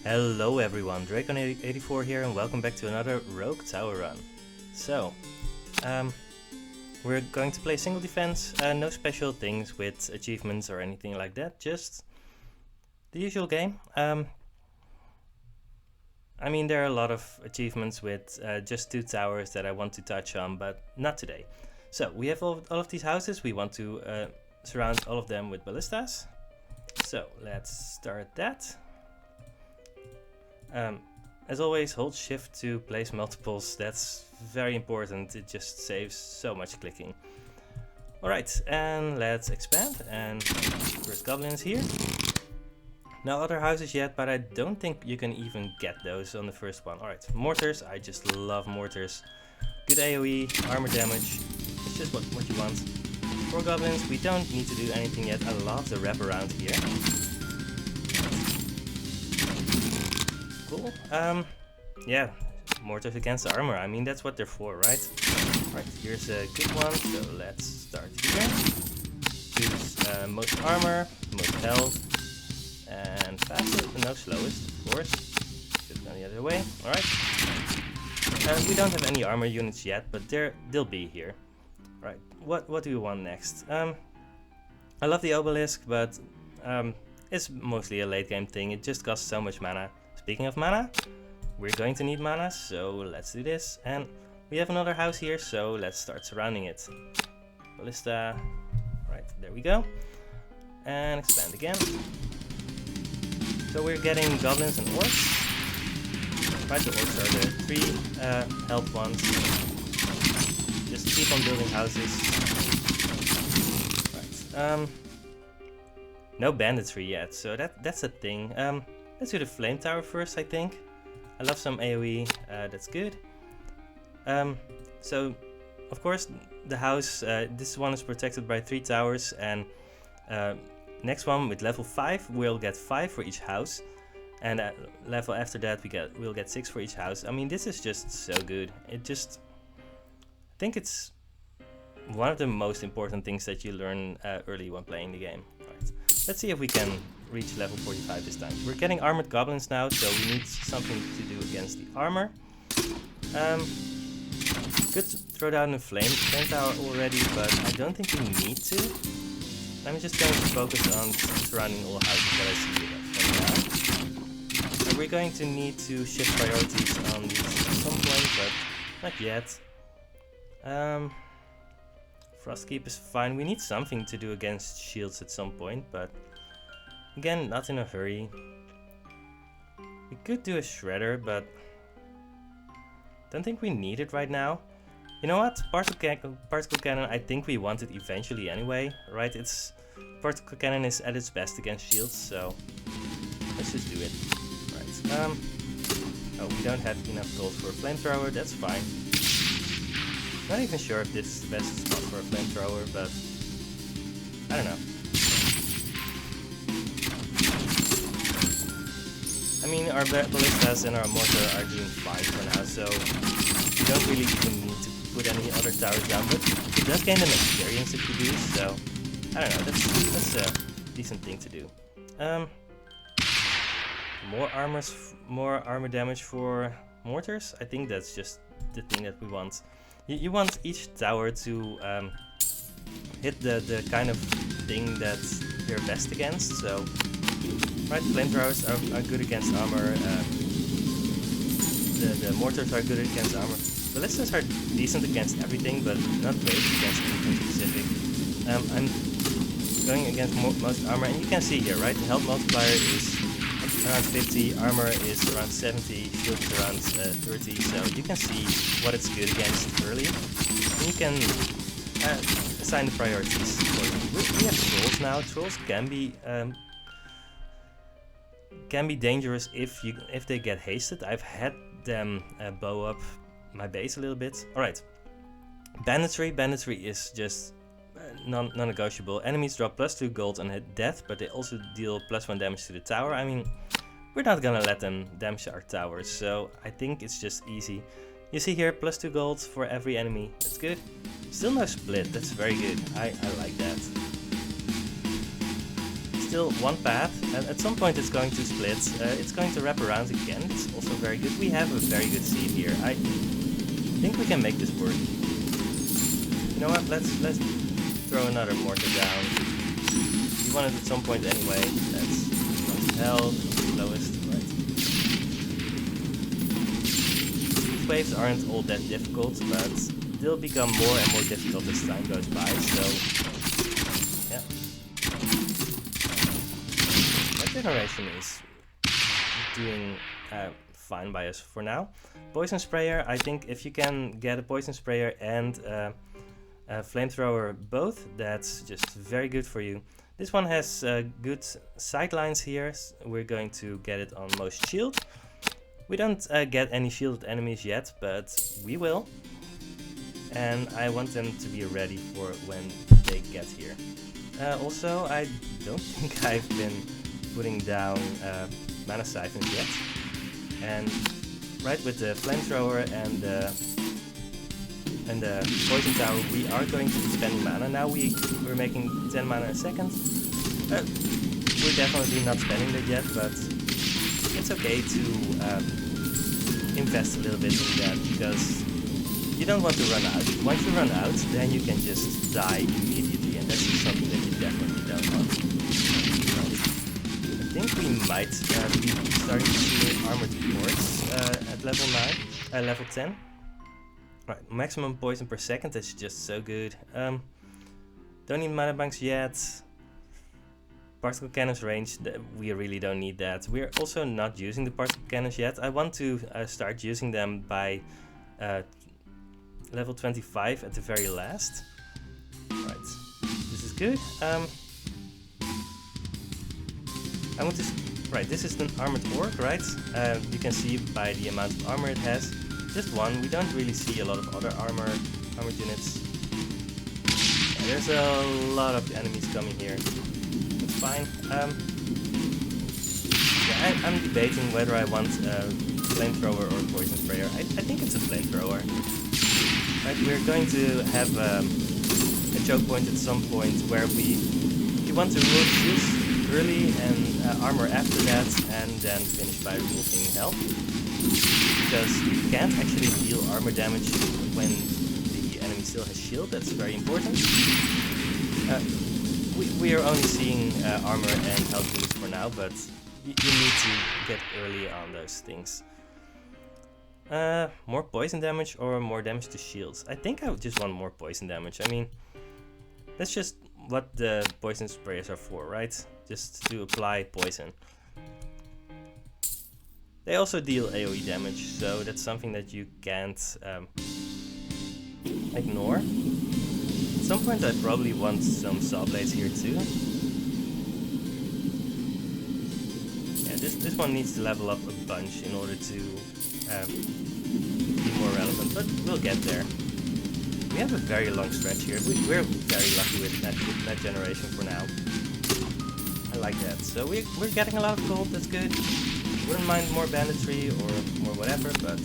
Hello everyone, Dracon84 here and welcome back to another Rogue Tower run. So, we're going to play single defense, no special things with achievements or anything like that, just the usual game. I mean, there are a lot of achievements with just 2 towers that I want to touch on, but not today. So, we have all of these houses, we want to surround all of them with ballistas. So, let's start that. As always, hold shift to place multiples, that's very important, it just saves so much clicking. Alright, and let's expand, and first goblins here. No other houses yet, but I don't think you can even get those on the first one. Alright, mortars, I just love mortars. Good AoE, armor damage, it's just what you want. 4 goblins, we don't need to do anything yet, I love the wraparound here. Cool. Yeah, mortars against armor. I mean, that's what they're for, right? Right, here's a good one. So let's start here. Choose most armor, most health, and fastest, but no slowest, of course. Should have gone the other way. Alright. We don't have any armor units yet, but they'll be here. Right, what do we want next? I love the obelisk, but it's mostly a late game thing. It just costs so much mana. Speaking of mana, we're going to need mana, so let's do this. And we have another house here, so let's start surrounding it. Ballista, right, there we go. And expand again. So we're getting goblins and orcs. Right, the orcs are the 3 health ones. Just keep on building houses. Right, no banditry yet, so that's a thing. Let's do the flame tower first, I think. I love some AoE, that's good. So, of course, the house, this one is protected by 3 towers, and next one with level 5, we'll get 5 for each house. And at level after that, we'll get 6 for each house. I mean, this is just so good. I think it's one of the most important things that you learn early when playing the game. Right. Let's see if we can reach level 45 this time. We're getting armored goblins now, so we need something to do against the armor. Could throw down a flame tower already, but I don't think we need to. I'm just going to focus on surrounding all houses that I see for now. And we're going to need to shift priorities on these at some point, but not yet. Frostkeep is fine. We need something to do against shields at some point, but again, not in a hurry. We could do a shredder, but don't think we need it right now. You know what? Particle cannon, I think we want it eventually anyway, right? Particle cannon is at its best against shields, so let's just do it. Right. Oh, we don't have enough gold for a flamethrower. That's fine. Not even sure if this is the best spot for a flamethrower, but I don't know. I mean, our ballistas and our mortar are doing fine for now, so we don't really even need to put any other towers down, but it does gain an experience if you do, so I don't know, that's a decent thing to do. More armor damage for mortars? I think that's just the thing that we want. You want each tower to hit the kind of thing that they're best against, so right, flamethrowers are good against armor, the mortars are good against armor. Ballistas are decent against everything, but not great against anything specific. I'm going against most armor, and you can see here, right, the health multiplier is around 50, armor is around 70, shield is around 30, so you can see what it's good against early. And you can assign the priorities accordingly. We have trolls now. Trolls can be dangerous if they get hasted. I've had them blow up my base a little bit. Alright, banditry is just non-negotiable. Enemies drop +2 gold on hit death, but they also deal +1 damage to the tower. I mean, we're not gonna let them damage our towers, so I think it's just easy. You see here, +2 gold for every enemy. That's good. Still no split, that's very good. I like that. still one path, and at some point it's going to split. It's going to wrap around again. It's also very good. We have a very good seed here. I think we can make this work. You know what? Let's throw another mortar down. We want it at some point anyway. That's most health, lowest, right? These waves aren't all that difficult, but they'll become more and more difficult as time goes by. So yeah, that generation is doing fine by us for now. Poison sprayer. I think if you can get a poison sprayer and flamethrower both, that's just very good for you. This one has good sightlines here. We're going to get it on most shield. We don't get any shielded enemies yet, but we will. And I want them to be ready for when they get here. Also, I don't think I've been putting down mana siphons yet. And right with the flamethrower and the poison tower, we are going to be spending mana. Now we're making 10 mana a second. We're definitely not spending that yet, but it's okay to invest a little bit in that, because you don't want to run out. Once you run out, then you can just die immediately, and that's something that you definitely don't want. I think we might be starting to see armored cores at level 10. Right, maximum poison per second, that's just so good. Don't need mana banks yet. Particle cannons range, we really don't need that. We're also not using the particle cannons yet. I want to start using them by level 25 at the very last. Right, this is good. I want to. Right, this is an armored orc, right? You can see by the amount of armor it has. Just one. We don't really see a lot of other armored units. Yeah, there's a lot of enemies coming here. That's fine. Yeah, I'm debating whether I want a flamethrower or a poison sprayer. I think it's a flamethrower. Right, we're going to have a choke point at some point where we want to remove juice early and armor after that, and then finish by removing health. Because you can't actually deal armor damage when the enemy still has shield. That's very important. We are only seeing armor and health units for now, but you need to get early on those things. More poison damage or more damage to shields? I think I would just want more poison damage. I mean, that's just what the poison sprayers are for, right? Just to apply poison. They also deal AoE damage, so that's something that you can't ignore. At some point I probably want some saw blades here too. Yeah, this one needs to level up a bunch in order to be more relevant, but we'll get there. We have a very long stretch here. We're very lucky with that generation for now. I like that. So we're getting a lot of gold, that's good. Wouldn't mind more banditry or more whatever, but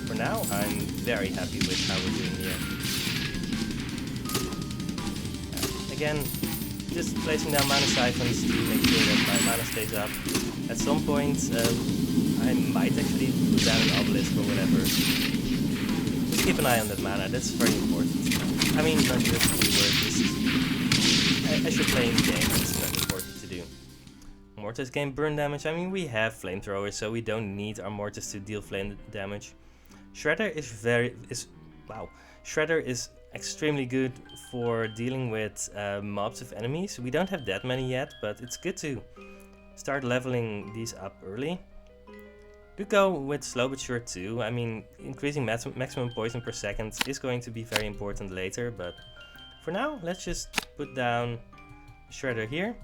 for now I'm very happy with how we're doing here. Again, just placing down mana siphons to make sure that my mana stays up. At some point I might actually put down an obelisk or whatever. Just keep an eye on that mana, that's very important. I mean, not just keyword, just as you're playing the game, it's very important to do. Mortars gain burn damage. I mean, we have flamethrowers, so we don't need our mortars to deal flame damage. Shredder is Shredder is extremely good for dealing with mobs of enemies. We don't have that many yet, but it's good to start leveling these up early. Could go with slow but sure too. I mean, increasing maximum poison per second is going to be very important later, but for now, let's just put down Shredder here.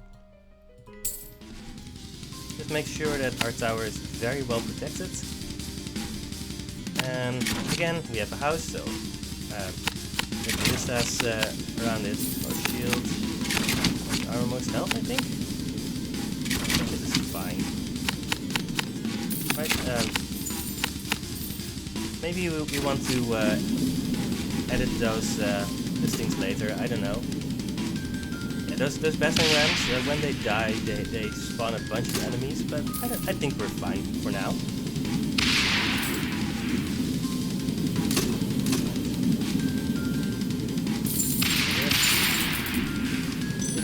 Just make sure that our tower is very well protected. And again, we have a house, so the ballistas around it, most shield, most armor, most health, I think. This is fine. Right, maybe we want to edit those things later, I don't know. Yeah, those battling rams, when they die, they spawn a bunch of enemies, but I think we're fine for now.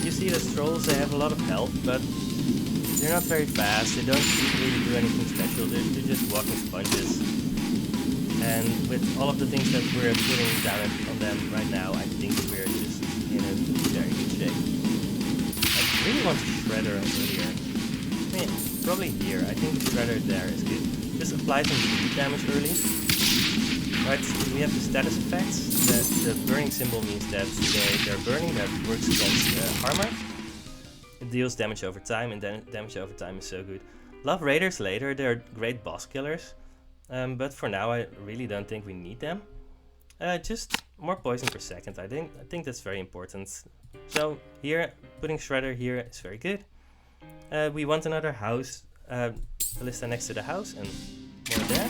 You see the trolls, they have a lot of health, but they're not very fast, they don't really do anything special, they're just walking sponges. And with all of the things that we're putting down on them right now, I think we're just in a very good shape. I really want to shredder earlier. I mean, probably here, I think the shredder there is good. Just apply some speed damage early. Right, we have the status effects. The burning symbol means that they're burning, that works against armor. It deals damage over time, and then damage over time is so good. Love raiders later, they're great boss killers. But for now, I really don't think we need them. Just more poison per second, I think that's very important. So here, putting Shredder here is very good. We want another house, ballista next to the house, and more there.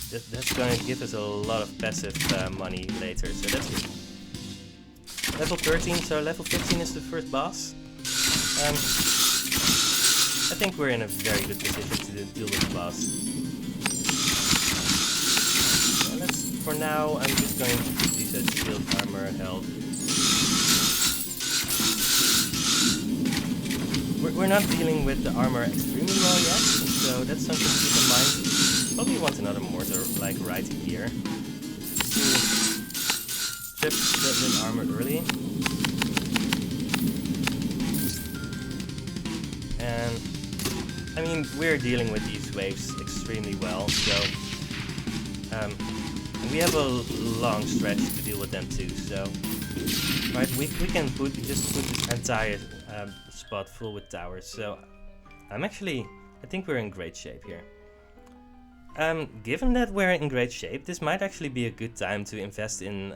That's going to give us a lot of passive money later, so that's good. Level 13, so level 15 is the first boss. I think we're in a very good position to deal with the boss. For now, I'm just going to use that shield, armor, health. We're not dealing with the armor extremely well yet, so that's something to keep in mind. Probably want another mortar, like right here. Strip the armor early. And, I mean, we're dealing with these waves extremely well, so... we have a long stretch to deal with them too, so right, we can just put this entire spot full with towers. So I think we're in great shape here. Given that we're in great shape, this might actually be a good time to invest in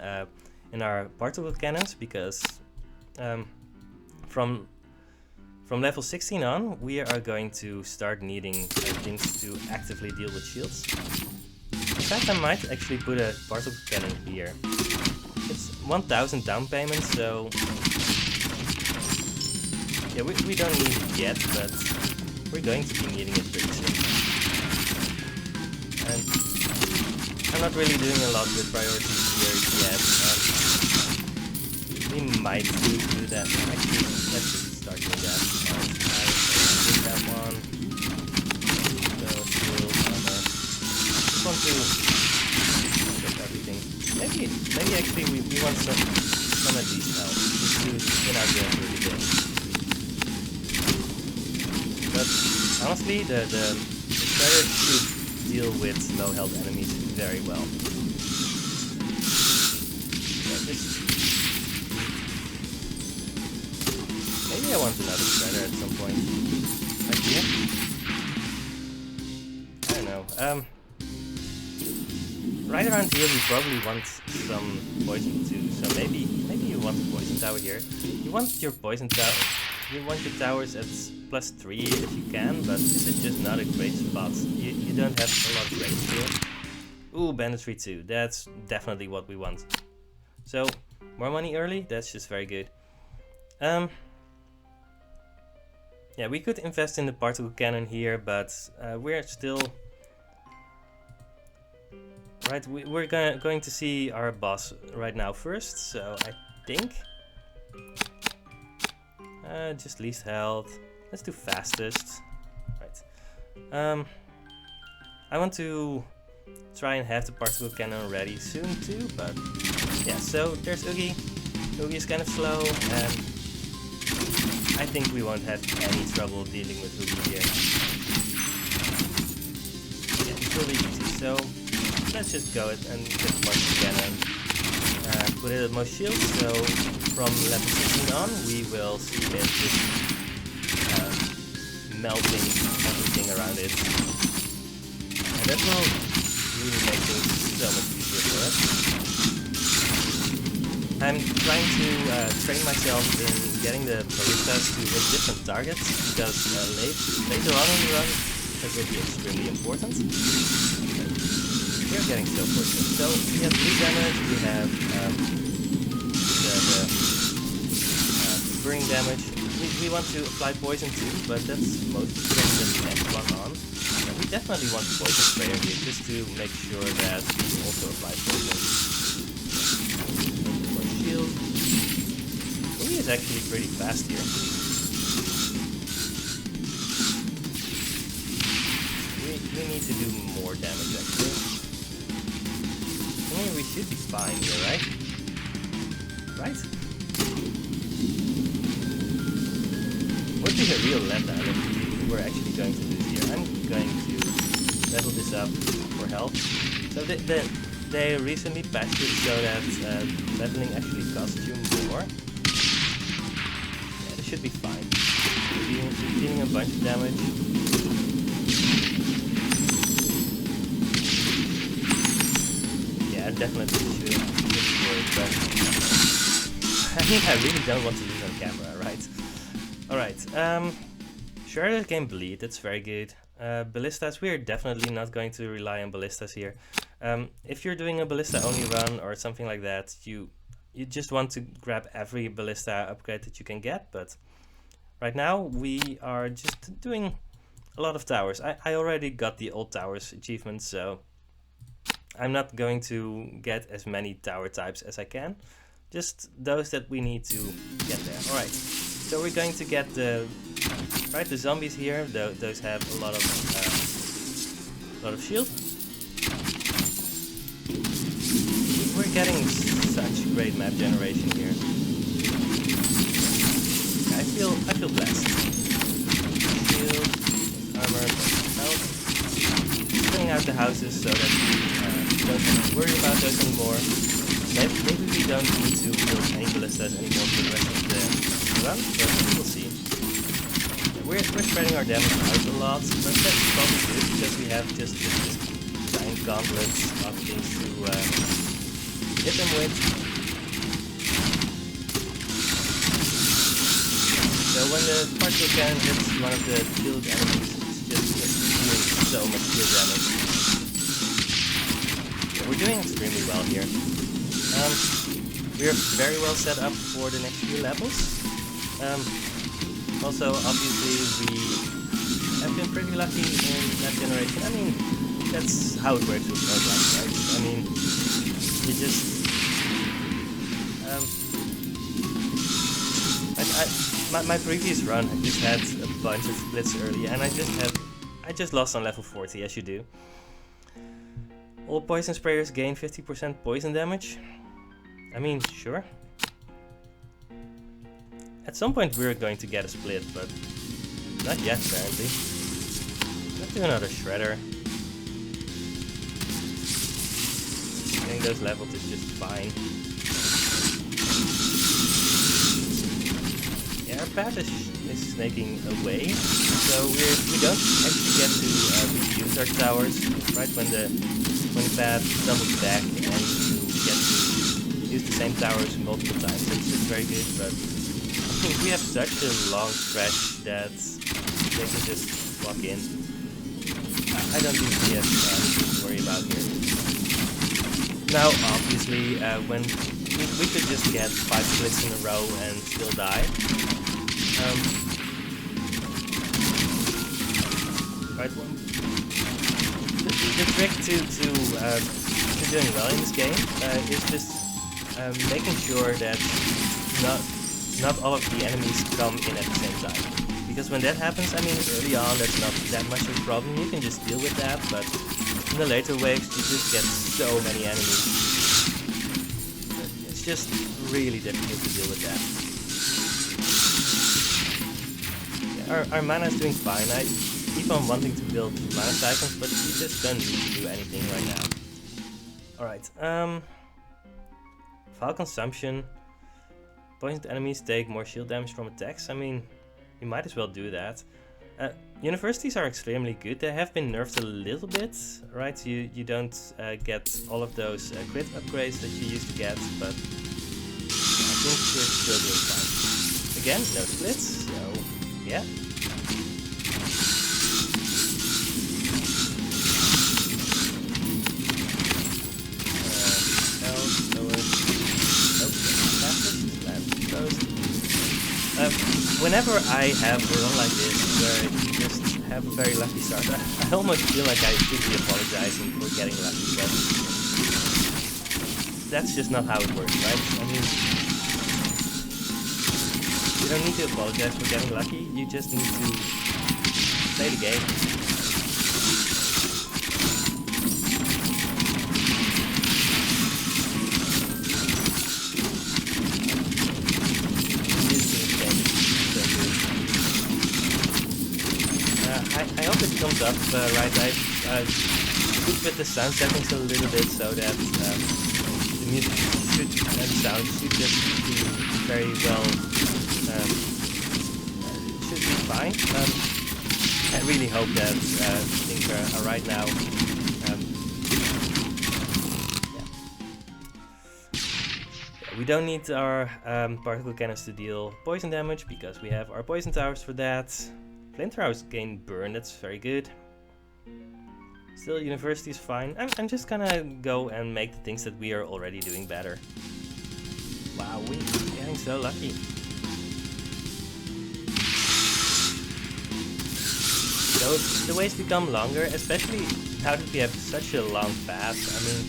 our particle cannons, because from level 16 on, we are going to start needing things to actively deal with shields. In fact, I might actually put a particle cannon here. It's 1000 down payment, so yeah, we don't need it yet, but we're going to be needing it pretty soon. And I'm not really doing a lot with priorities here yet. We might do that. Actually, let's just start doing that. I did that one. So, shield, armor. Want to get everything. Maybe actually we want some of these now, just to get out there really big. But honestly, the shredder should deal with low health enemies very well. So maybe I want another shredder at some point. Like here? I don't know. Right around here we probably want some poison too, so maybe you want a poison tower here. You want your poison tower, you want your towers at +3 if you can, but this is just not a great spot. You don't have a lot of range here. Ooh, banditry 2, that's definitely what we want. So, more money early, that's just very good. Yeah, we could invest in the particle cannon here, but we're still... Right, we're going to see our boss right now first, so I think... just least health. Let's do fastest. Right. I want to try and have the particle cannon ready soon too, but... Yeah, so there's Oogie. Oogie is kind of slow, and I think we won't have any trouble dealing with Oogie here. Yeah, it's really easy, so... Let's just go and get the particle cannon. Put it at most shields, so from level 16 on we will see it just melting everything around it. And that will really make things so much easier for us. I'm trying to train myself in getting the ballistas to hit different targets, because later on in the run that will be extremely important. We're getting so fortunate. So we have 3 damage, we have the burning damage. We want to apply poison too, but that's mostly from the next one on. And we definitely want the poison sprayer here, just to make sure that we also apply poison. For shield. He is actually pretty fast here. We need to do more damage actually. I mean, we should be fine here, right? Right? Would be a real letdown if we were actually going to lose here. I'm going to level this up for health. So they recently patched it so that leveling actually costs you more. Yeah, this should be fine. Dealing a bunch of damage. Yeah, definitely should work, but I mean, I really don't want to lose on camera, right? Alright, sure, this game bleed, that's very good. Ballistas, we're definitely not going to rely on ballistas here. If you're doing a ballista only run or something like that, you just want to grab every ballista upgrade that you can get, but right now we are just doing a lot of towers. I already got the old towers achievement, so I'm not going to get as many tower types as I can. Just those that we need to get there. Alright, so we're going to get the zombies here. Those have a lot of shield. We're getting such great map generation here. I feel blessed. Shield, armor, health. Filling out the houses so that we don't have to worry about those anymore. Maybe we don't need to build any ballistas anymore for the rest of the run, but we'll see. Yeah, we're spreading our damage out a lot, but that's probably good because we have just this giant gauntlets of things to hit them with. So when the particle cannon hits one of the shield enemies, it's just doing so much shield damage. Yeah, we're doing extremely well here. We're very well set up for the next few levels. Also, obviously, we have been pretty lucky in that generation. I mean, that's how it works with roguelikes, right? I mean, you just... my previous run, I just had a bunch of splits early, and I just lost on level 40, as you do. All poison sprayers gain 50% poison damage. I mean, sure. At some point we're going to get a split, but not yet apparently. Let's do another shredder. Getting those levels is just fine. Yeah, our path is snaking away, so we don't actually get to reuse our towers right when the path doubles back and you get to use the same towers multiple times. It's very good, but I think we have such a long stretch that they can just walk in. I don't think we have anything to worry about here. Now, obviously, when we could just get 5 splits in a row and still die. Right one. The trick to doing well in this game is just making sure that not all of the enemies come in at the same time. Because when that happens, I mean, early on that's not that much of a problem, you can just deal with that, but in the later waves you just get so many enemies. It's just really difficult to deal with that. Yeah, our mana is doing fine. I keep on wanting to build mana cycles, but we just don't need to do anything right now. Alright, file consumption. Poisoned enemies take more shield damage from attacks. I mean, you might as well do that. Universities are extremely good. They have been nerfed a little bit, right? You don't get all of those crit upgrades that you used to get, but I think we're still doing fine. Again, no splits, so yeah. whenever I have a run like this, where you just have a very lucky start, I almost feel like I should be apologizing for getting lucky, but that's just not how it works, right? I mean, you don't need to apologize for getting lucky, you just need to play the game. I hope it comes up right. I've tweaked with the sound settings a little bit so that the music should and sound should just be very well, should be fine. I really hope that things are right now. We don't need our particle cannons to deal poison damage because we have our poison towers for that. Flamethrowers gain burn, that's very good. Still, university is fine. I'm just gonna go and make the things that we are already doing better. Wow, we're getting so lucky. So the ways become longer, especially now that we have such a long path. I mean,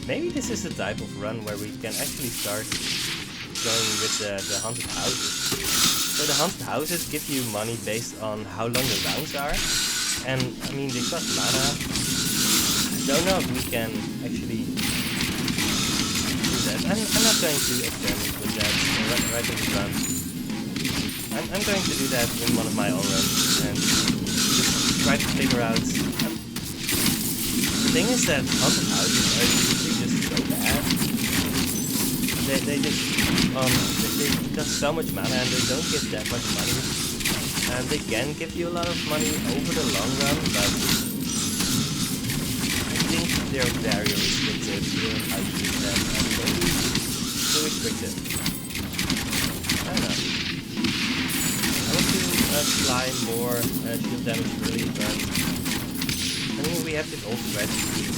maybe this is the type of run where we can actually start going with the haunted houses. So the haunted houses give you money based on how long the rounds are, and I mean they cost mana. I don't know if we can actually do that. I'm not going to experiment with that right in the run. I'm going to do that in one of my own runs and just try to figure out. The thing is that haunted houses are usually just so bad. They just they cost so much mana and they don't give that much money. And they can give you a lot of money over the long run, but I think they're very restrictive in how you use them, and maybe too restrictive. I don't know. I want to apply more shield damage early, but I mean we have this old strategy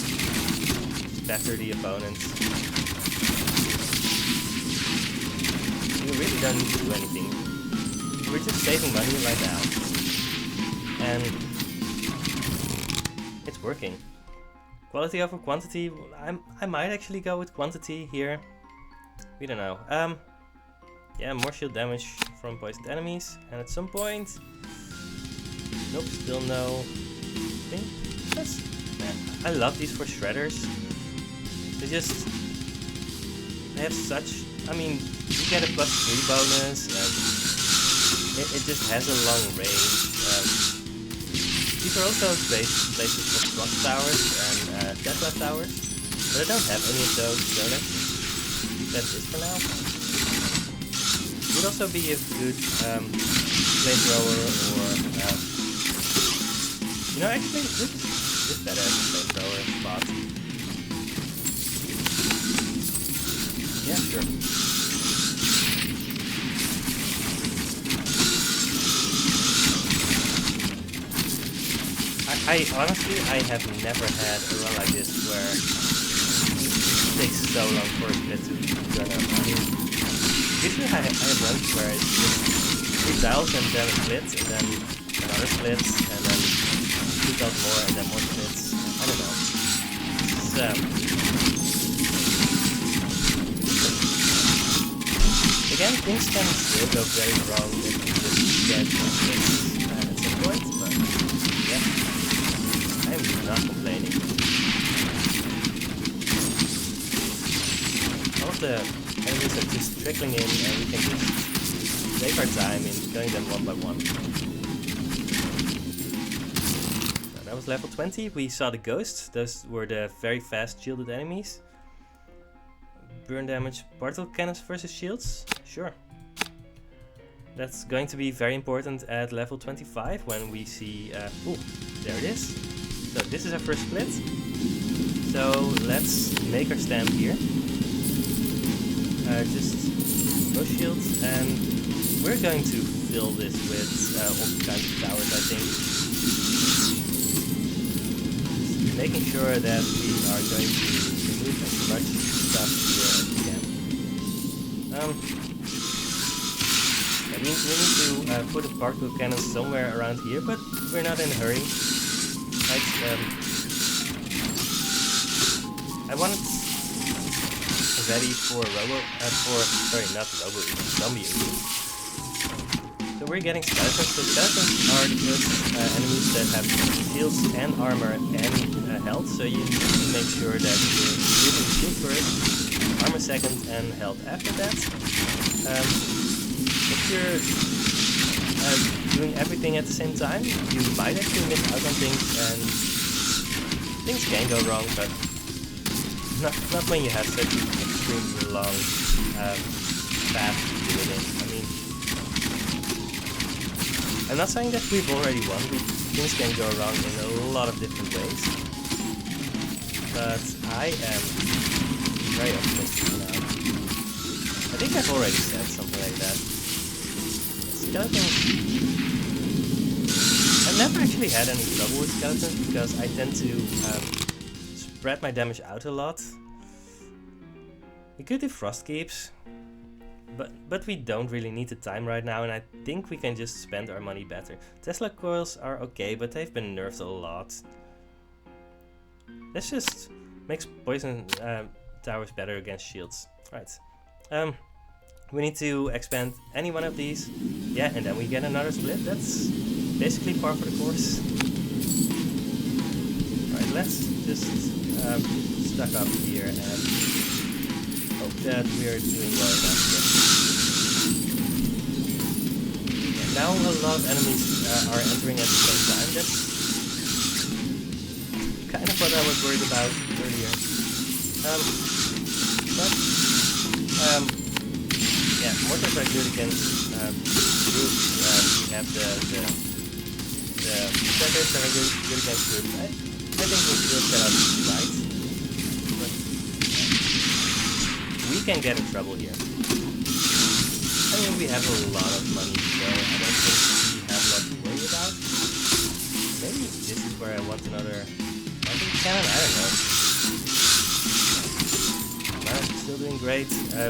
to batter the opponents. We really don't need to do anything. We're just saving money right now. And it's working. Quality over quantity, I might actually go with quantity here. We don't know. Yeah, more shield damage from poisoned enemies. And at some point... Nope, still no thing. I love these for shredders. They have such... I mean, you get a +3 bonus, and it just has a long range. These are also places for clock towers and Tesla towers, but I don't have any of those, so let's keep that this for now. Would also be a good flamethrower, or you know, actually this is better as a flamethrower spot. Yeah, sure. I honestly, I have never had a run like this where it takes so long for a split to turn up. I mean, usually I have runs where it's just 3 tiles and then a split, and then another split, and then 2 tiles more, and then more splits. I don't know. Again, things can still go very wrong if you just get splits at some point, but yeah. I'm not complaining. All of the enemies are just trickling in and we can just take our time in killing them one by one. So that was level 20. We saw the ghosts. Those were the very fast shielded enemies. Burn damage, particle cannons versus shields? Sure. That's going to be very important at level 25 when we see... ooh, there it is. So this is our first split. So let's make our stand here. Just no shields, and we're going to fill this with all kinds of towers, I think. Just making sure that we are going to remove as much stuff here as we can. We need to put a particle cannon somewhere around here, but we're not in a hurry. Right, I want it ready for zombie. So we're getting skeletons. So skeletons are the good enemies that have shields and armor and health. So you need to make sure that you're using shield first, armor second, and health after that. If you're doing everything at the same time, you might actually miss out on things, and things can go wrong, but not when you have such an extremely long path to do it in. I mean, I'm not saying that we've already won. Things can go wrong in a lot of different ways, but I am very optimistic now. I think I've already said something like that. Skeletons. I've never actually had any trouble with skeletons because I tend to spread my damage out a lot. We could do frost keeps, but we don't really need the time right now, and I think we can just spend our money better. Tesla coils are okay, but they've been nerfed a lot. Let's just make poison towers better against shields. Right. We need to expand any one of these. Yeah, and then we get another split. That's basically par for the course. Alright, let's just stack up here and hope that we're doing well enough here. Yeah, now a lot of enemies are entering at the same time. That's kind of what I was worried about earlier. Yeah, mortars are good against groups. We have the predators that are good against groups. I think we'll still set up right, but we can get in trouble here. I mean, we have a lot of money, so I don't think we have a lot to worry about. Maybe this is where I want another cannon. I don't know. Still doing great.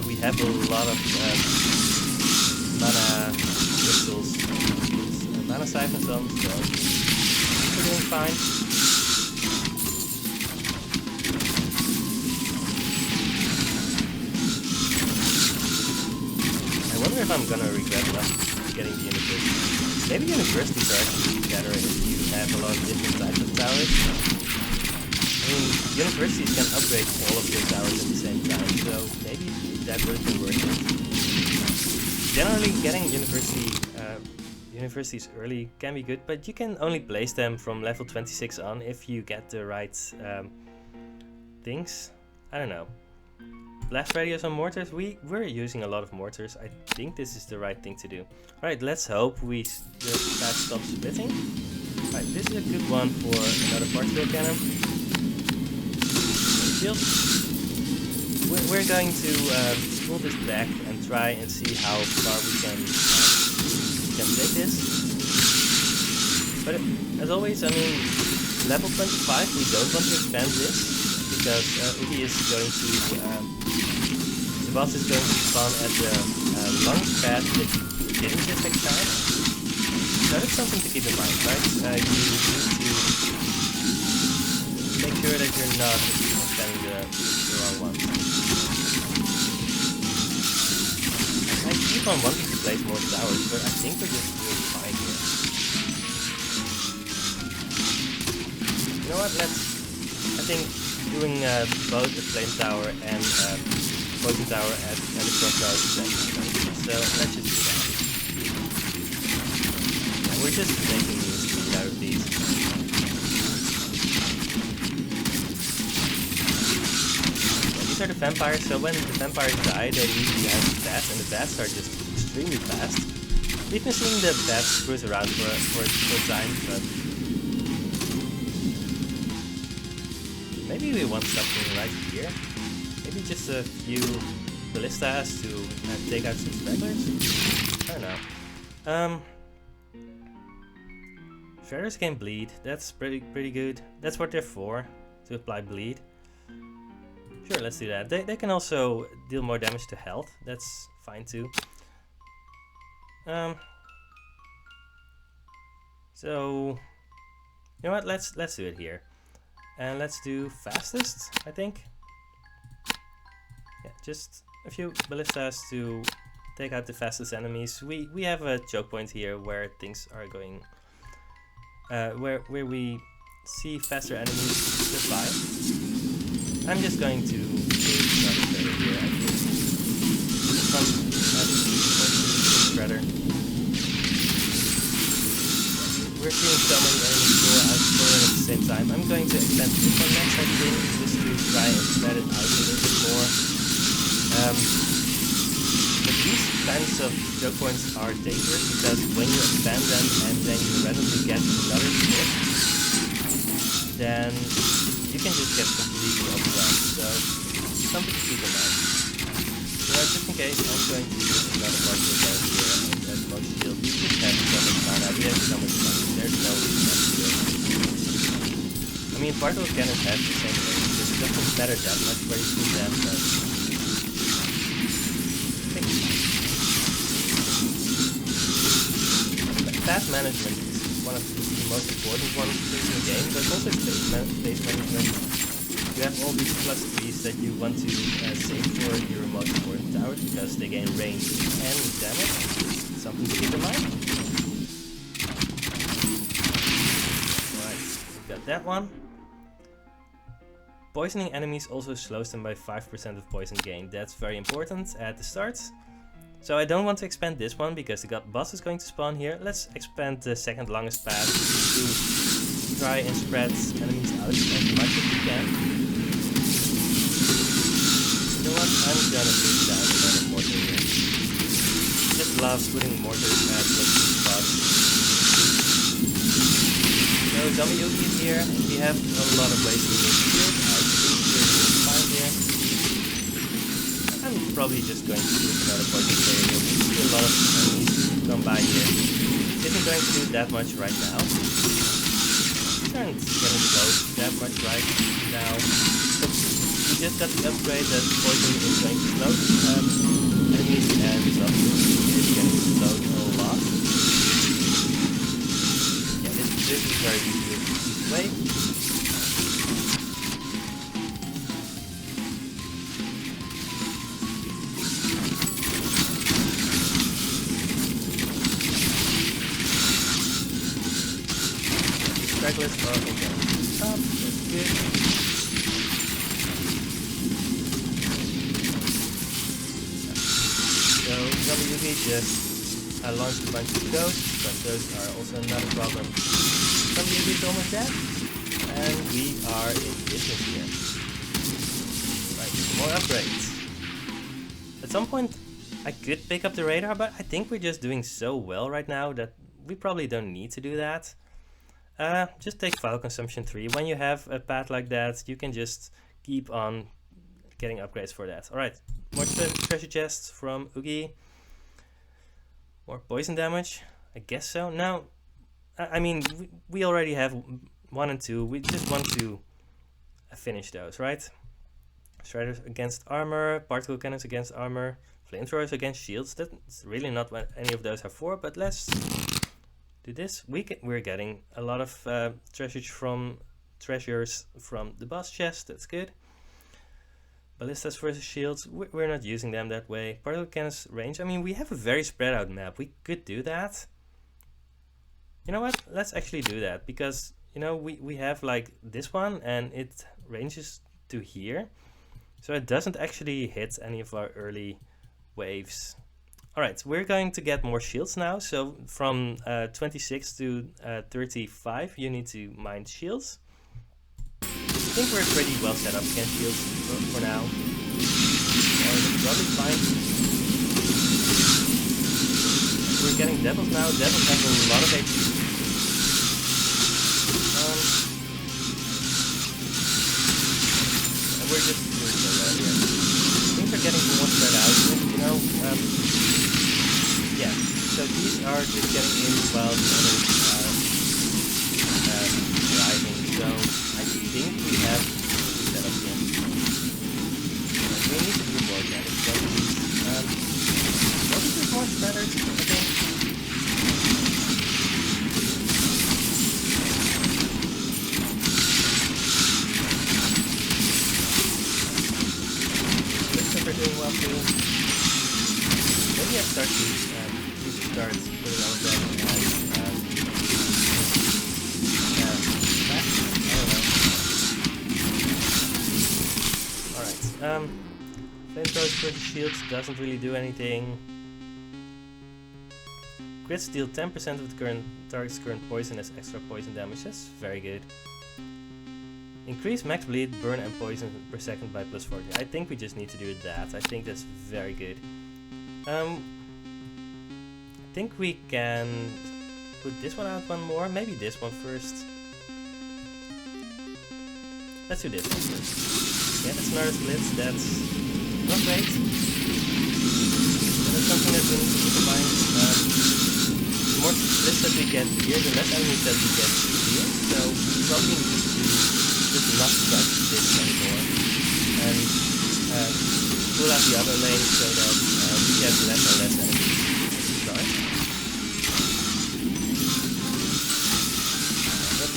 We have a lot of mana crystals, mana siphons on, so we're doing fine. I wonder if I'm gonna regret not getting the university. Maybe universities are actually better if you have a lot of different types of towers. I mean, universities can upgrade all of your towers at the same time, so maybe that would have been worth it. Generally, getting universities early can be good, but you can only place them from level 26 on if you get the right things. I don't know. Blast radius on mortars, we're using a lot of mortars. I think this is the right thing to do. Alright, let's hope the path stops splitting. Alright, this is a good one for another particle cannon. We're going to pull this back and try and see how far we can take this. But as always, I mean, level 25 we don't want to expand this because Ugi is going to the boss is going to spawn at the longest path that didn't just expand. So that's something to keep in mind, right? You need to make sure that you're not expanding the wrong one. I keep on wanting to place more towers, but I think we're just doing fine here. You know what, I think doing both a flame tower and poison tower and a frost tower is actually so let's just do that. And we're just making use out of these. These are the vampires, so when the vampires die, they leave behind the bats, and the bats are just extremely fast. We've been seeing the bats cruise around for a time, but maybe we want something right here. Maybe just a few ballistas to take out some stragglers. I don't know. Shredders can bleed. That's pretty good. That's what they're for, to apply bleed. Sure, let's do that. They can also deal more damage to health. That's fine too. So you know what? Let's do it here, and let's do fastest. I think. Yeah, just a few ballistas to take out the fastest enemies. We have a choke point here where things are going. Where we see faster enemies survive. I'm just going to do another here. I think spreader. We're seeing so many enemies go out at the same time. I'm going to extend this one next, I think, just to try and spread it out a little bit more. But these kinds of choke points are dangerous because when you expand them and then you randomly get another hit, then you can just get completely overwhelmed. So something to keep in mind. So just in case, I'm going to use another particle cannon here as most shield. We just have so much mana, we have so much money, there's no reason not to do it. I mean, particle cannons have the same range, it doesn't matter that much where you shoot them, but fast management is one of the most important ones in the game, but also space management. You have all these plus 3s that you want to save for your most important towers because they gain range and damage. Something to keep in mind. Alright, we got that one. Poisoning enemies also slows them by 5% of poison gain. That's very important at the start. So I don't want to expand this one because the boss is going to spawn here. Let's expand the second longest path to try and spread enemies out as much as we can. You know what? I'm gonna put down another mortar here. Just love putting mortars at these spots. So Zombie Yugi is here. We have a lot of ways to make shield. I think we're fine here. I'm probably just going to do another poison player. You'll see a lot of enemies come by here. Isn't going to do that much right now. Aren't getting close that much right now. But we just got the upgrade that poison is going to float enemies and zombies is getting slowed a lot. Yeah, this is very easy to play. Stragglers are okay. Up, that's good. So Zombie Yugi just launched a bunch of ghosts, but those are also not a problem. Zombie Yugi is almost dead, and we are in business here. Right, more upgrades. At some point I could pick up the radar, but I think we're just doing so well right now that we probably don't need to do that. Just take file consumption 3. When you have a path like that, you can just keep on getting upgrades for that. Alright, more treasure chests from Oogie. More poison damage, I guess so. Now, I mean, we already have 1 and 2. We just want to finish those, right? Shredders against armor, particle cannons against armor, flamethrowers against shields. That's really not what any of those are for, but let's do this. We're getting a lot of treasures from the boss chest. That's good. Ballistas versus shields. We're not using them that way. Particle cannons range. I mean, we have a very spread out map. We could do that. You know what? Let's actually do that because you know we have like this one and it ranges to here, so it doesn't actually hit any of our early waves. Alright, we're going to get more shields now, so from 26 to 35 you need to mine shields. I think we're pretty well set up against shields for now. That's probably fine. We're getting devils now. Devils have a lot of HP. And we're just doing so well here. Things are getting more spread out, you know. Yeah, so these are just getting in while the others are driving. So I think we have set up here. We need to do more damage. So most of the more spreaders, I think. start to putting all of them as I don't know. Alright, flamethrowers versus shields doesn't really do anything. Crits deal 10% of the target's current poison as extra poison damage. That's very good. Increase max bleed, burn and poison per second by plus 40. I think we just need to do that. I think that's very good. I think we can put this one out one more. Maybe this one first. Let's do this one first. Yeah, that's another split. That's not great. But that's something that we need to keep in mind. The more splits that we get here, the less enemies that we get here. So we probably need to just not touch this anymore. And pull out the other lane so that we get less and less enemies at the start. But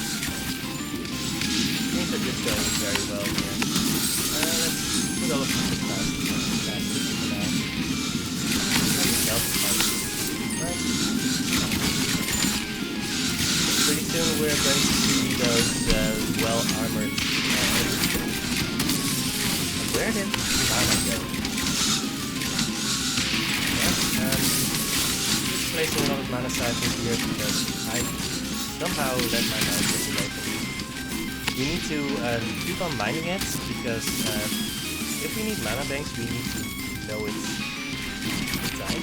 things are just going very well here. Let's put all of this fast for now. Right. Pretty soon we're going to see those well-armored enemies. And where did Mana go? Yeah, just placing a lot of mana siphons here because I somehow let my mouse get away from me. We need to keep on mining it because if we need mana banks, we need to know it in time.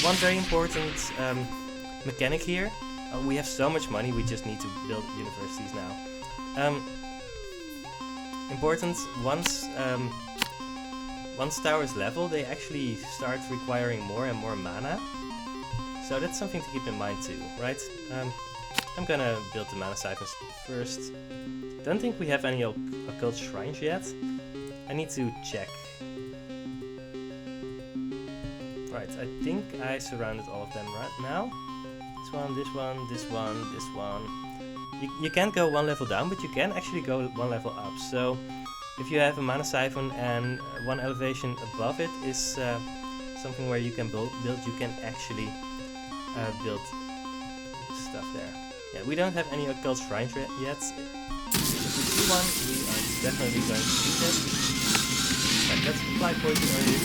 One very important mechanic here. We have so much money, we just need to build universities now. Important, once towers level, they actually start requiring more and more mana. So that's something to keep in mind too, right? I'm gonna build the mana siphons first. Don't think we have any occult shrines yet. I need to check. Right, I think I surrounded all of them right now. This one. You can't go one level down, but you can actually go one level up. So if you have a mana siphon and one elevation above it is something where you can build, you can actually build stuff there. Yeah, we don't have any occult shrines yet. If we see one, we are definitely going to use it. Right, let's apply poison early. I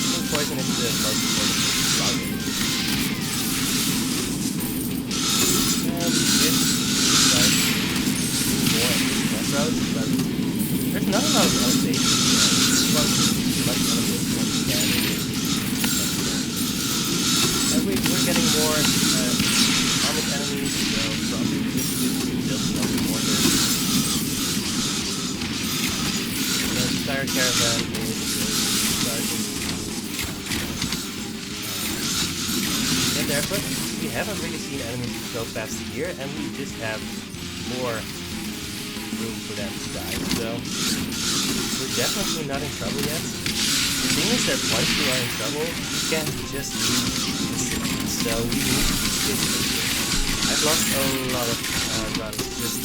think poison is the most important. But there's not a lot of elevation here. This one's too much elevation as we can. And we're getting more armored enemies, so probably this is good to build some mortars. The entire caravan is starting to get there, but we haven't really seen enemies go past here, and we just have more room for them to die, so we're definitely not in trouble yet. The thing is that once you are in trouble, you can't just leave the city, so we need to be vigilant. I've lost a lot of runs just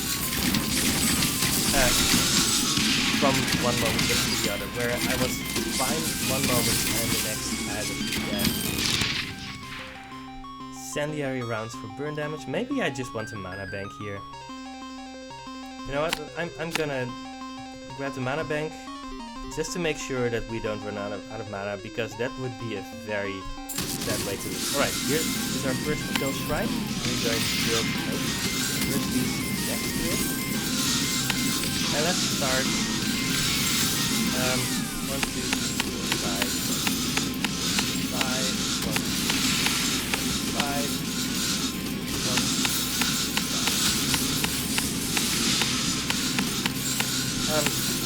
from one moment to the other, where I was fine one moment and the next I was dead. Incendiary rounds for burn damage. Maybe I just want a mana bank here. You know what? I'm gonna grab the mana bank just to make sure that we don't run out of mana, because that would be a very bad way to lose. Alright, here is our first occult shrine. We're going to build universities next to it. And let's start 1, 2, 3, 4, 5, 1, 5, 1, 5.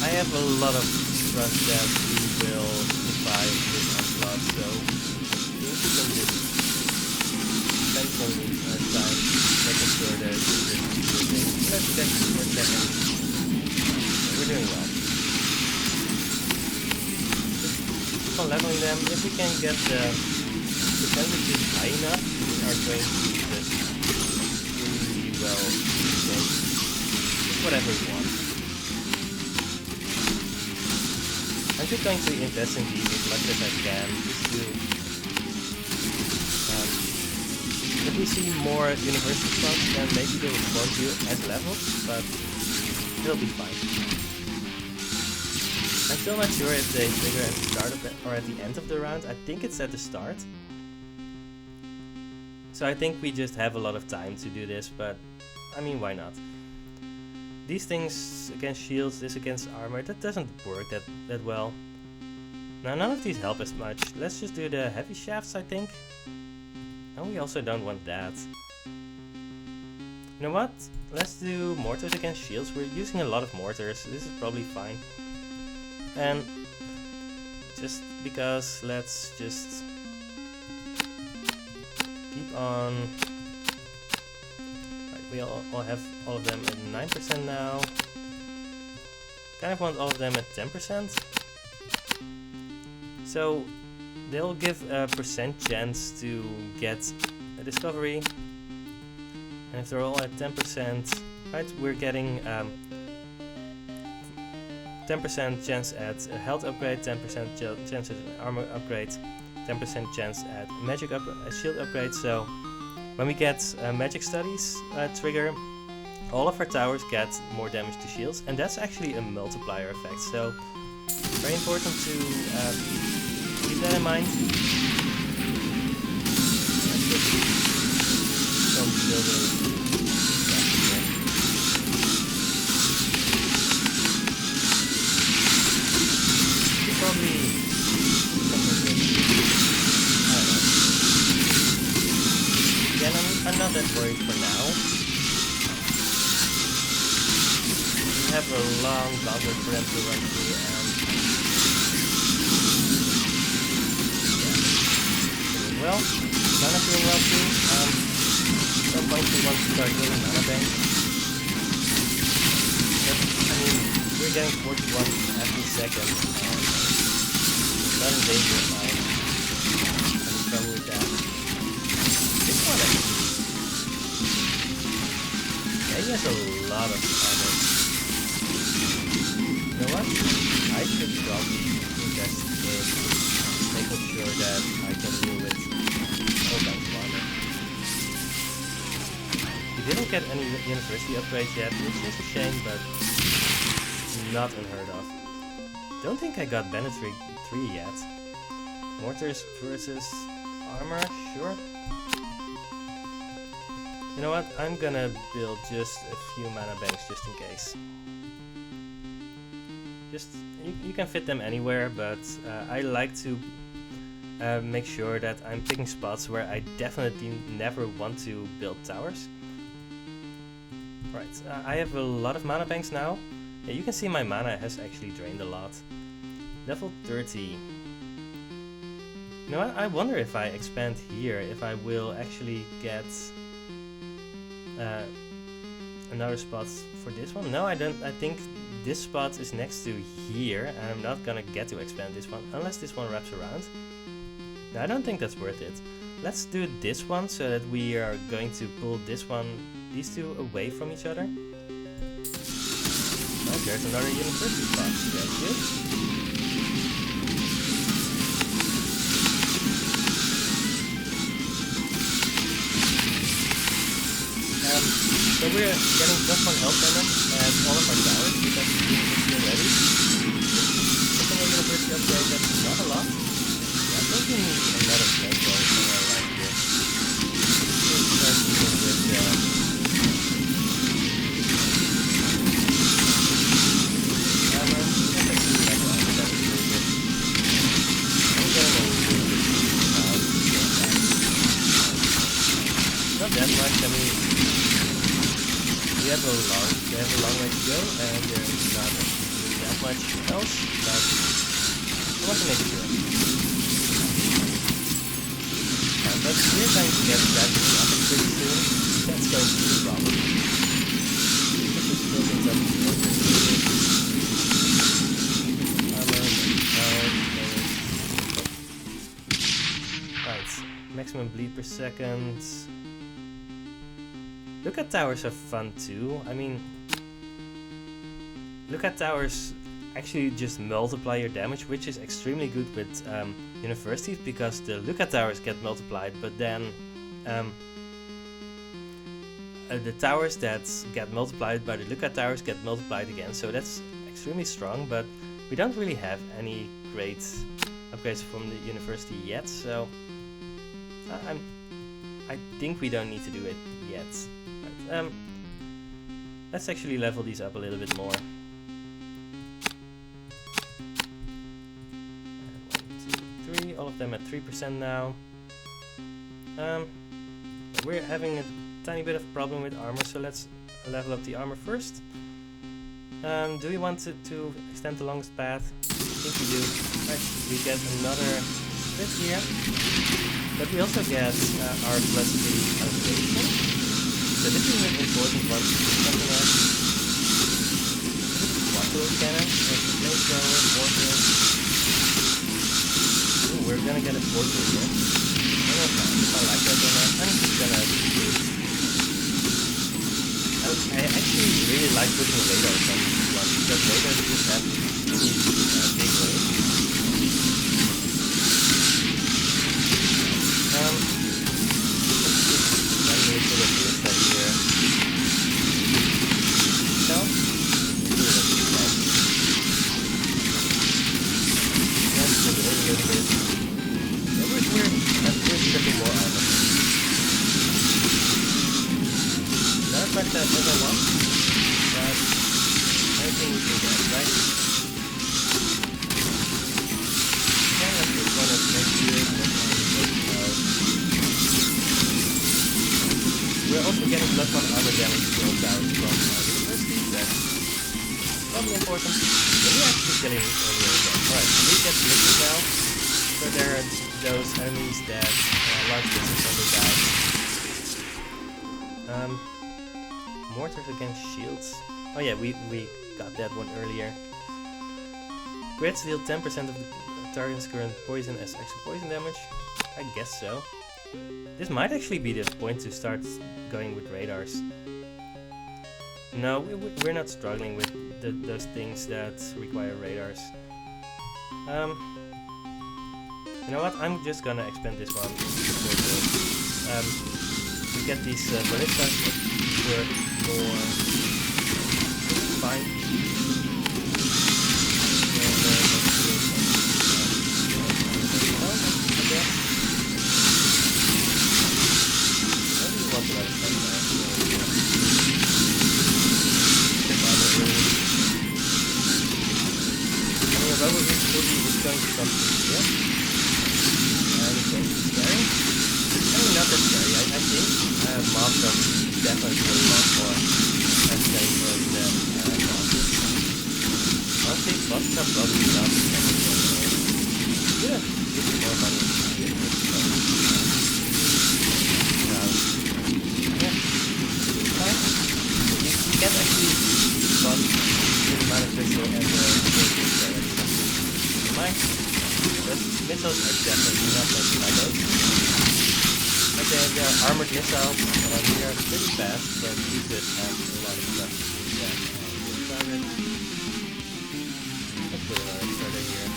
I have a lot of trust that we will survive this onslaught, so I think we can just spend some time making sure that we're moving. Let's check for a second. We're doing well. Just keep on leveling them. If we can get the percentages high enough, we are going to just really well whatever we want. I'm just going to invest in these as much as I can, just to if we see more universal spots, then maybe they will spawn you as levels, but it'll be fine. I'm still not sure if they trigger at the start of or at the end of the round. I think it's at the start. So I think we just have a lot of time to do this, but I mean, why not? These things against shields, this against armor, that doesn't work that well. Now none of these help as much. Let's just do the heavy shafts, I think. And we also don't want that. You know what? Let's do mortars against shields. We're using a lot of mortars, this is probably fine. And just because, let's just keep on. Right, we all have all of them at 9% now. Kind of want all of them at 10%. So they'll give a percent chance to get a discovery. And if they're all at 10%, right, we're getting 10% chance at a health upgrade, 10% chance at an armor upgrade, 10% chance at magic shield upgrade. So when we get magic studies trigger, all of our towers get more damage to shields, and that's actually a multiplier effect. So very important to keep that in mind. Let's just some building. Probably something good. I don't know. Again, I'm not that worried for now. We have a long gauntlet for them to run through, and yeah, doing well. Mana doing well too. Some point we want to start getting mana bank. But I mean, we're getting 41 every second. Not in danger if I have trouble with that. This one actually. Yeah, he has a lot of armor. You know what? I should probably invest in making sure that I can deal with all kinds of armor. We didn't get any university upgrades yet, which is a shame, but not unheard of. Don't think I got Bennett 3 yet. Mortars versus armor, sure. You know what? I'm gonna build just a few mana banks just in case. Just you can fit them anywhere, but I like to make sure that I'm picking spots where I definitely never want to build towers. Right, I have a lot of mana banks now. Yeah, you can see my mana has actually drained a lot. Level 30. You know what? I wonder if I expand here, if I will actually get another spot for this one. No, I don't. I think this spot is next to here, and I'm not gonna get to expand this one unless this one wraps around. No, I don't think that's worth it. Let's do this one so that we are going to pull these two away from each other. Oh, there's another university spot. That's good. So we're getting just one health damage and all of our towers because we are ready. Second university upgrade, that's not a lot. Yeah, I think we need another flamethrower somewhere right here. We'll start dealing with armor. And let's do like armor, that is really good. I'm getting a little bit now. Not that much, I mean. We have a long way to go, and there's not really that much else, but I want to make sure. But we're going to get that to happen pretty soon. That's going to be the problem. Let's just build things up more armor, right, maximum bleed per second. Lookout towers are fun too. I mean, lookout towers actually just multiply your damage, which is extremely good with universities, because the Lucca towers get multiplied, but then the towers that get multiplied by the Lucca towers get multiplied again, so that's extremely strong, but we don't really have any great upgrades from the university yet, so I think we don't need to do it yet. Right, let's actually level these up a little bit more. 1, 2, 3, all of them at 3% now. We're having a tiny bit of problem with armor, so let's level up the armor first. Do we want to extend the longest path? I think we do. Right, we get another split here, but we also get our +3 elevation. So this is an important one to do something else. Water cannon, flamethrower, mortar. Ooh, we're gonna get a portal here. I don't know if I like that or not. I'm just gonna do it. I actually really like putting radars on this one, because radars just have really big range. Let's just put a ballista here. So, let's put it in a little bit. Yeah, we're stripping more armor. Not as much as I want, but anything we can get, right? Okay, let's put one of next here. We're also getting +1 armor damage to all towers from university. That's probably important. But we're actually killing earlier again. Alright, we get blitzes now. So there are those enemies that launch blitzes on the guys. Mortars against shields. Oh yeah, we got that one earlier. Crits deal 10% of the target's current poison as extra poison damage. I guess so. This might actually be the point to start going with radars. No, we're not struggling with those things that require radars. You know what? I'm just gonna expand this one. We get these ballistas for more. Fine. Going to come here. And it's going to be scary. I mean, not that scary. I think mobs are definitely a lot more scary for them than bosses. Honestly, bosses are probably not scary for them. Yeah, give me more money to get this stuff. Yeah. Fine. You can actually fun the amount of crystal and the but missiles are definitely not like those. But they are armored missiles, they are pretty fast, but you could have a lot of stuff to do that. Let's put another starter here.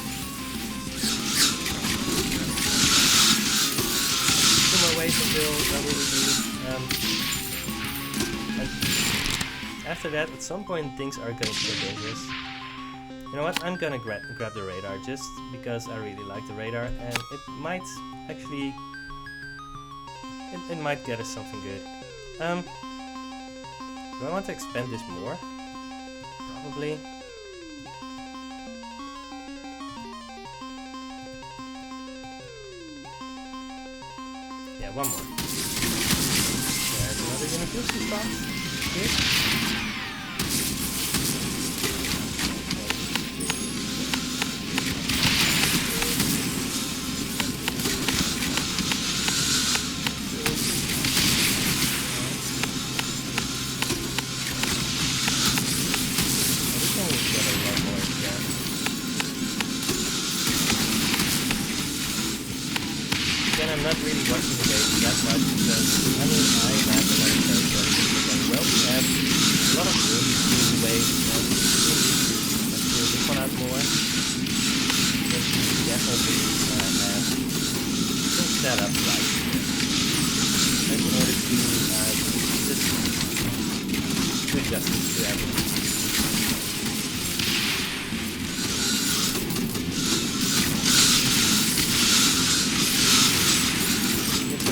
2 more ways until WED. And after that, at some point things are going to get dangerous. You know what, I'm gonna grab the radar just because I really like the radar, and it might actually, it might get us something good. Do I want to expand this more? Probably. Yeah, one more. There's another university spot. Here. I'm not really watching the game that much because, I mean, I have a lot of territory as well. We have a lot of room to move away, and we need to pull this one out do justice to everything.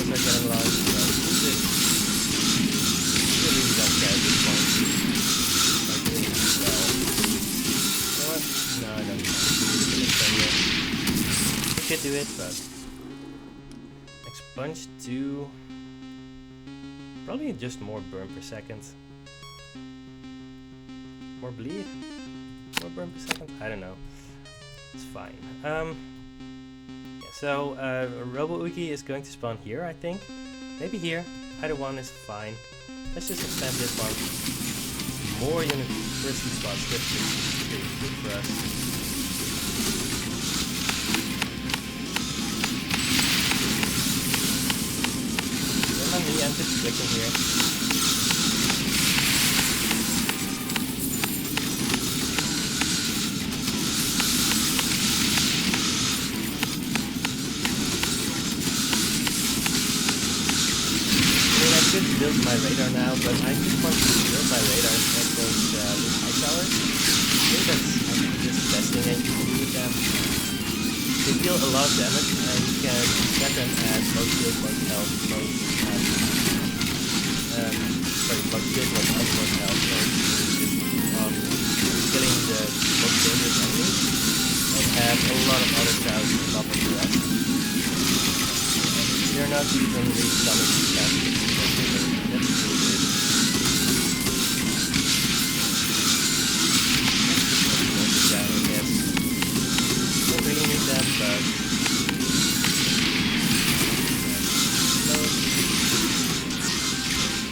Are getting low, so music really don't care at this point. Are doing well. You know what? No, I don't know. We could do it, but expunge to probably just more burn per second. More bleed? More burn per second? I don't know. It's fine. So, Robo-Oogie is going to spawn here, I think. Maybe here. Either one is fine. Let's just expand this one. More university spots. That's just pretty good for us. Don't mind me, I'm just clicking here. Build my radar now, but I just want to build my radar at those high towers. I think that's just the best thing I can do with them. They deal a lot of damage, and you can set them at most shield, most health, most most shield, most health, most health, just killing the most dangerous enemies, and have a lot of other towers on top of the rest. They're not even really stomach capacity. That's really good. Let's just down, I guess. Don't really need them, but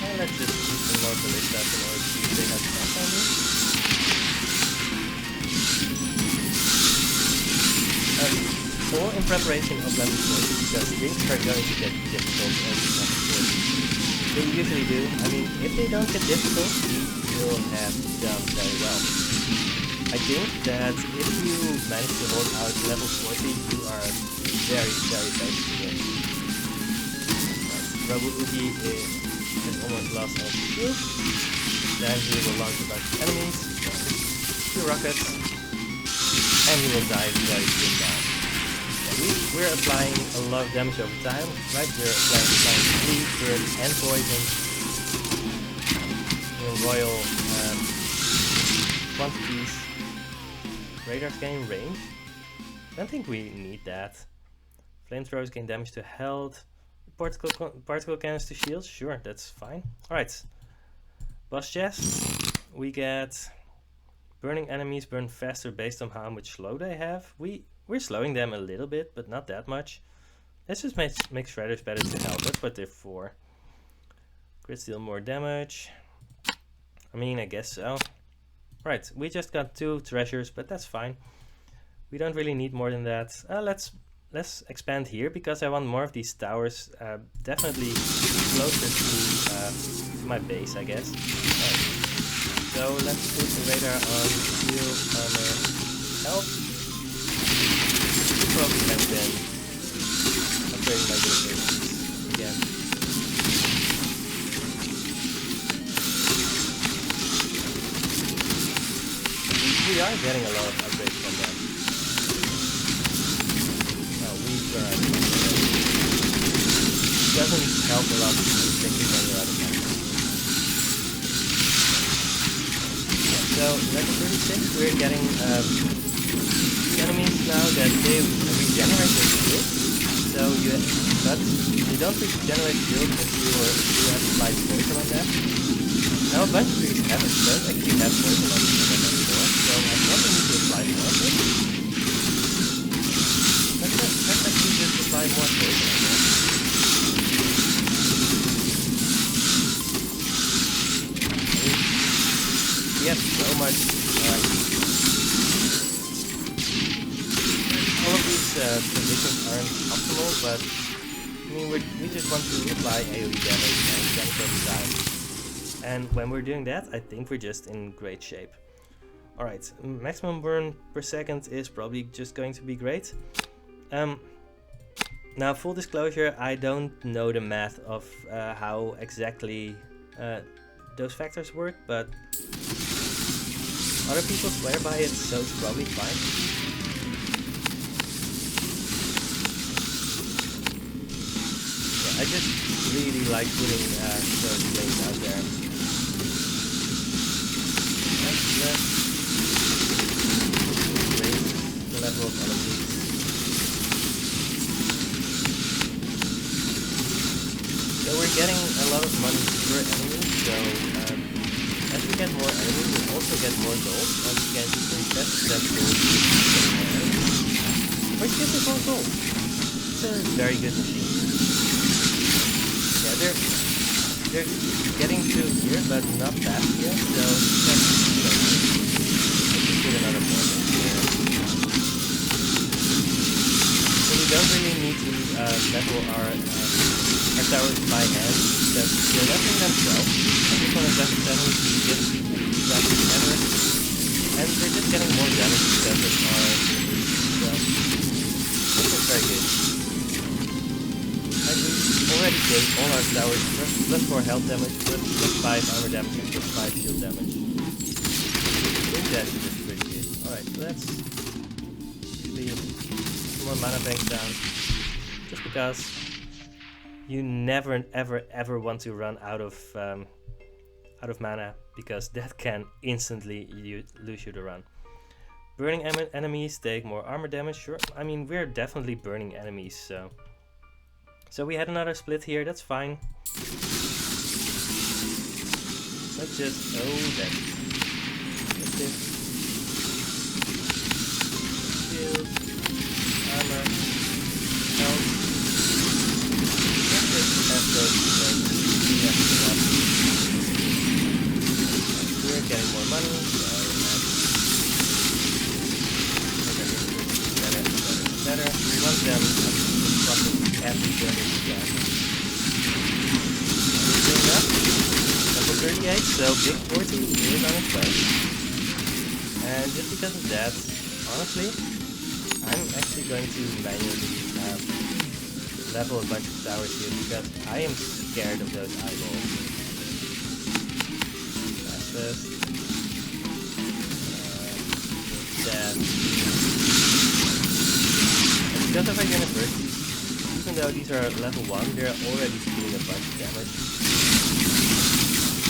and let's just put some more ballistas in order to see if they have stuff on me. All in preparation of level 40, because things are going to get difficult as level 40. They usually do. I mean, if they don't get difficult, you will have done very well. I think that if you manage to hold out level 40, you are very, very close to win. Robo-Oogie has almost lost all his shield. Then he will launch a bunch of enemies, 2 rockets, and he will die very soon down. We're applying a lot of damage over time, right? We're applying bleed, burn, and poison in royal quantities. Radar's gaining range. I don't think we need that. Flamethrowers gain damage to health. Particle cannons to shields. Sure, that's fine. Alright. Boss chest. We get burning enemies burn faster based on how much slow they have. We're slowing them a little bit, but not that much. Let's just make shredders better to health. That's what they're for. Crits deal more damage. I mean, I guess so. Right, we just got 2 treasures, but that's fine. We don't really need more than that. Let's expand here because I want more of these towers. Definitely closer to my base, I guess. Right. So let's put the radar on shield, armor, health. Probably have been upgrading my universes again. We are getting a lot of upgrades from them. No, we are out of money already. It doesn't help a lot thinking when you're out of money. Yeah, so level 36, we're getting enemies now that they regenerate their shield, but you don't regenerate shield if you have applied poison on them. Now a bunch of these don't actually have poison on them anymore, so I probably need to apply more of it. Let's actually just apply more poison on them. We have so much. All of these conditions aren't optimal, but I mean we just want to apply AoE damage and damage over time. And when we're doing that, I think we're just in great shape. Alright, maximum burn per second is probably just going to be great. Now, full disclosure, I don't know the math of how exactly those factors work, but other people swear by it, so it's probably fine. Yeah, I just really like putting those things out there. Let's raise the level of all of these. So we're getting a lot of money per enemy, so as we get more enemies, we also get more gold, and we can invest that gold to get more enemies. Which gives us more gold. It's a very good machine. Yeah, they're getting to here, but not past here, so let's put another portal here. So we don't really need to level our towers by hand, because they're leveling themselves. I just want to definitely give that together, and they're just getting more damage because of our so this is very good. And we already gave all our towers plus 4 health damage, plus 5 armor damage, and plus 5 shield damage. I think that is pretty good. Alright, let's leave some more mana banks down, just because you never ever want to run out of mana, because that can instantly lose you the run. Burning enemies take more armor damage, sure. I mean, we're definitely burning enemies, so we had another split here, that's fine. Let's just that's it. Shield, armor, health. We're getting more money, so better. We want them every turn we can. Doing that. Level 38, so big 40 is on its way. And just because of that, honestly, I'm actually going to manually level a bunch of towers here, because I am scared of those eyeballs. Fastest. That. And because of our universities, even though these are level 1, they're already doing a bunch of damage.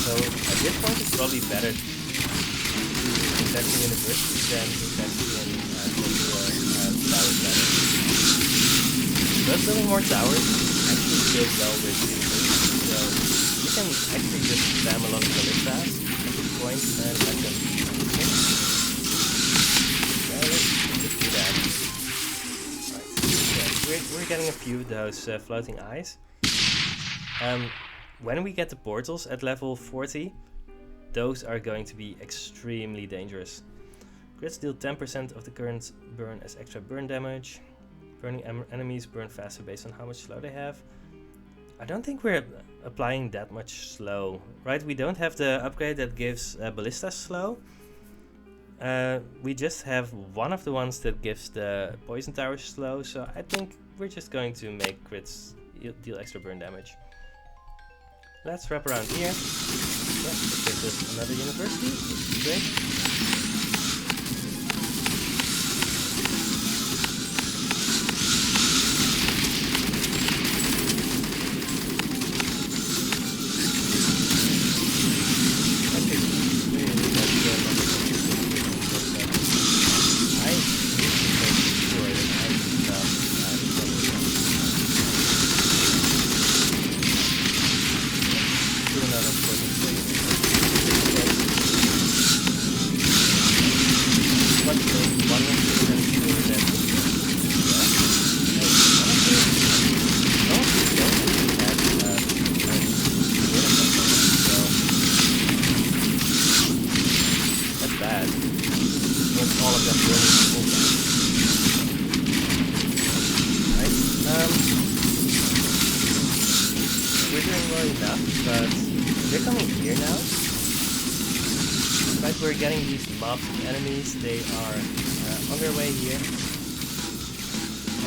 So at this point it's probably better to invest in universities than investing in tower damage. But building more towers actually goes well with universities, so you can actually just spam a lot of ballistas at this point and let them hit. So let's just do that. Right. Yeah, we're getting a few of those floating eyes. When we get the portals at level 40, those are going to be extremely dangerous. Crits deal 10% of the current burn as extra burn damage. Burning enemies burn faster based on how much slow they have. I don't think we're applying that much slow, right? We don't have the upgrade that gives ballistas slow. We just have one of the ones that gives the poison towers slow, so I think we're just going to make crits deal extra burn damage. Let's wrap around here. Yeah, this gives us another university, which is great. We're getting these mobs of enemies, they are on their way here,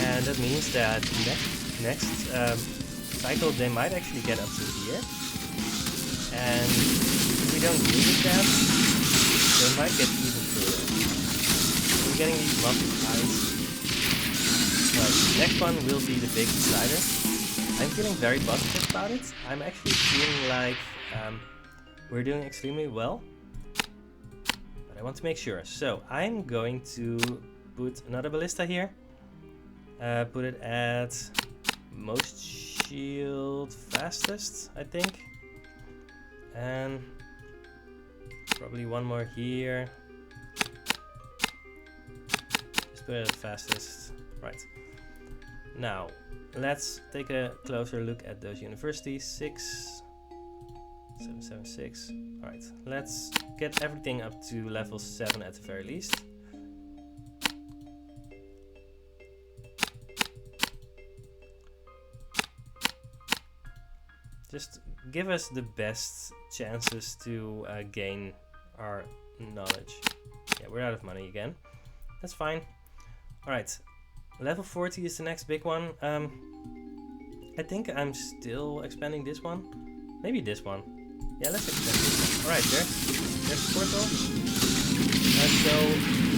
and that means that next cycle they might actually get up to here, and don't deal with that, they might get even further. We're getting these lots of eyes. Right, next one will be the big decider. I'm feeling very positive about it. I'm actually feeling like we're doing extremely well. But I want to make sure. So I'm going to put another ballista here. Put it at most shield fastest, I think. And probably one more here. Just put it at fastest. Right. Now, let's take a closer look at those universities. 6, 7, 7, 6. Alright, let's get everything up to level 7 at the very least. Just give us the best chances to gain our knowledge. Yeah, we're out of money again. That's fine. Alright. Level 40 is the next big one. I think I'm still expanding this one. Maybe this one. Yeah, let's expand this one. Alright, there's the portal. So,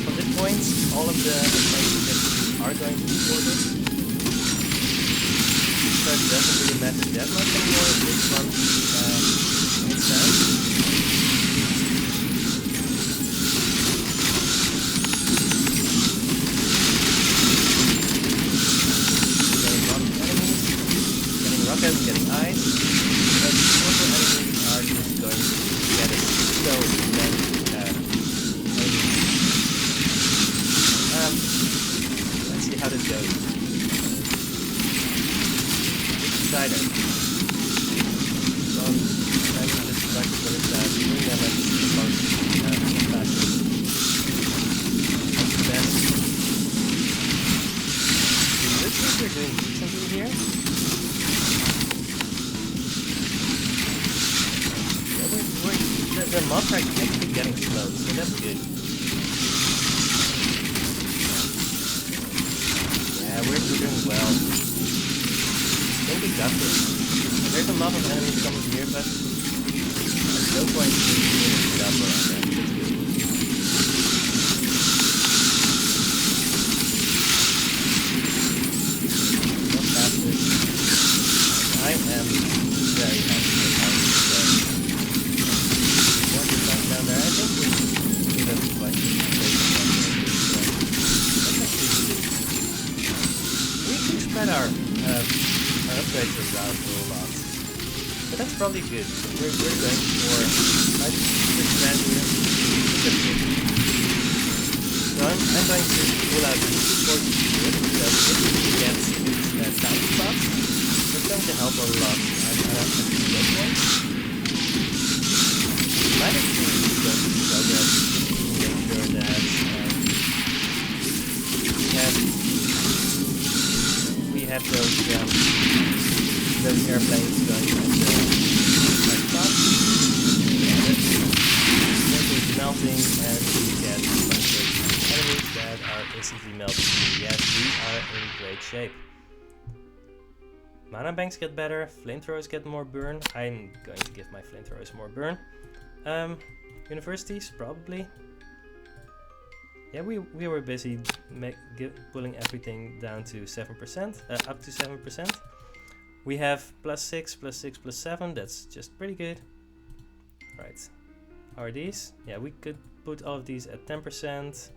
from this point, all of the expansions are going to be ported. So it doesn't really matter that much anymore if this one expands. Getting ice, but portal enemies are just going to get it so many let's see how this goes. Decider. So I'm just trying to put it down, bring them at the most fastest. That's the best. It looks like we're doing decently here. The mobs are actually getting slow, so that's good. Yeah, we're doing well. I think we got this. There's a lot of enemies coming here, but there's no point in doing a job around that. That's good. Not fastest. I am very happy with how this is going. Down there, I think we have quite a we can spread our upgrades around a lot, but that's probably good. We're going for 5 grand here. So I'm going to pull out the support here because if we get these time spots, it's going to help a lot. Might actually go to progress to make sure that we have those airplanes going at the right spot. Yeah, that's melting, and we get a bunch of enemies that are instantly melting. Yes, we are in great shape. Mana banks get better, flamethrowers get more burn. I'm going to give my flamethrowers more burn. Universities, probably. Yeah, we were busy pulling everything down to 7%, up to 7%. We have +6, +6, +7, that's just pretty good. Right, how are these? Yeah, we could put all of these at 10%.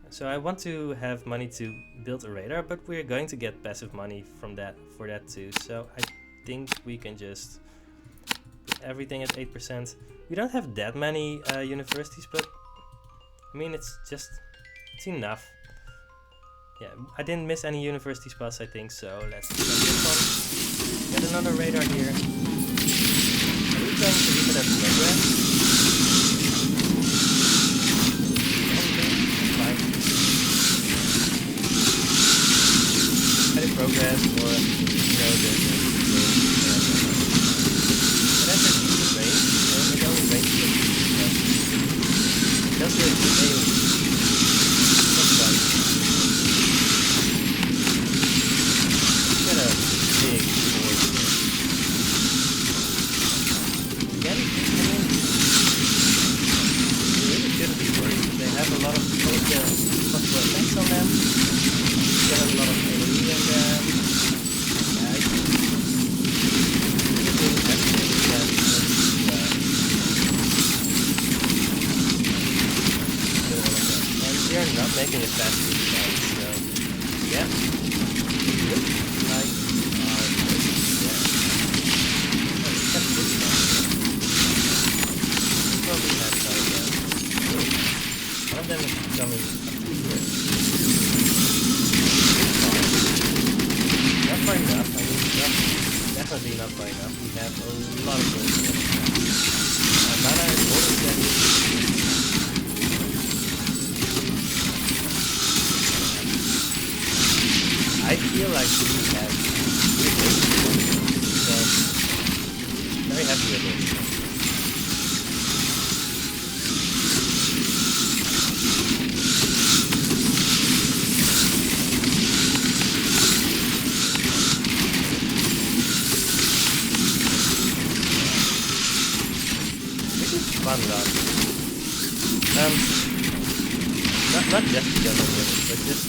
So I want to have money to build a radar, but we're going to get passive money from that for that too. So I think we can just everything at 8%. We don't have that many universities, but I mean it's enough. Yeah, I didn't miss any university spots, I think, so let's do this one. Get another radar here. Are we going to leave it at progress? Fine. Either progress or That's really good alien. That's fun. Get a big board here. making it fast food again, so yeah. Looks like we are there. That's good stuff. Probably have one of them is coming up to here. Not far enough, I mean, definitely not far enough. We have a lot of gold here. Mana is holding steady. I feel like we have good gold, so very happy with this. Fun run. Not just because I'm winning, but just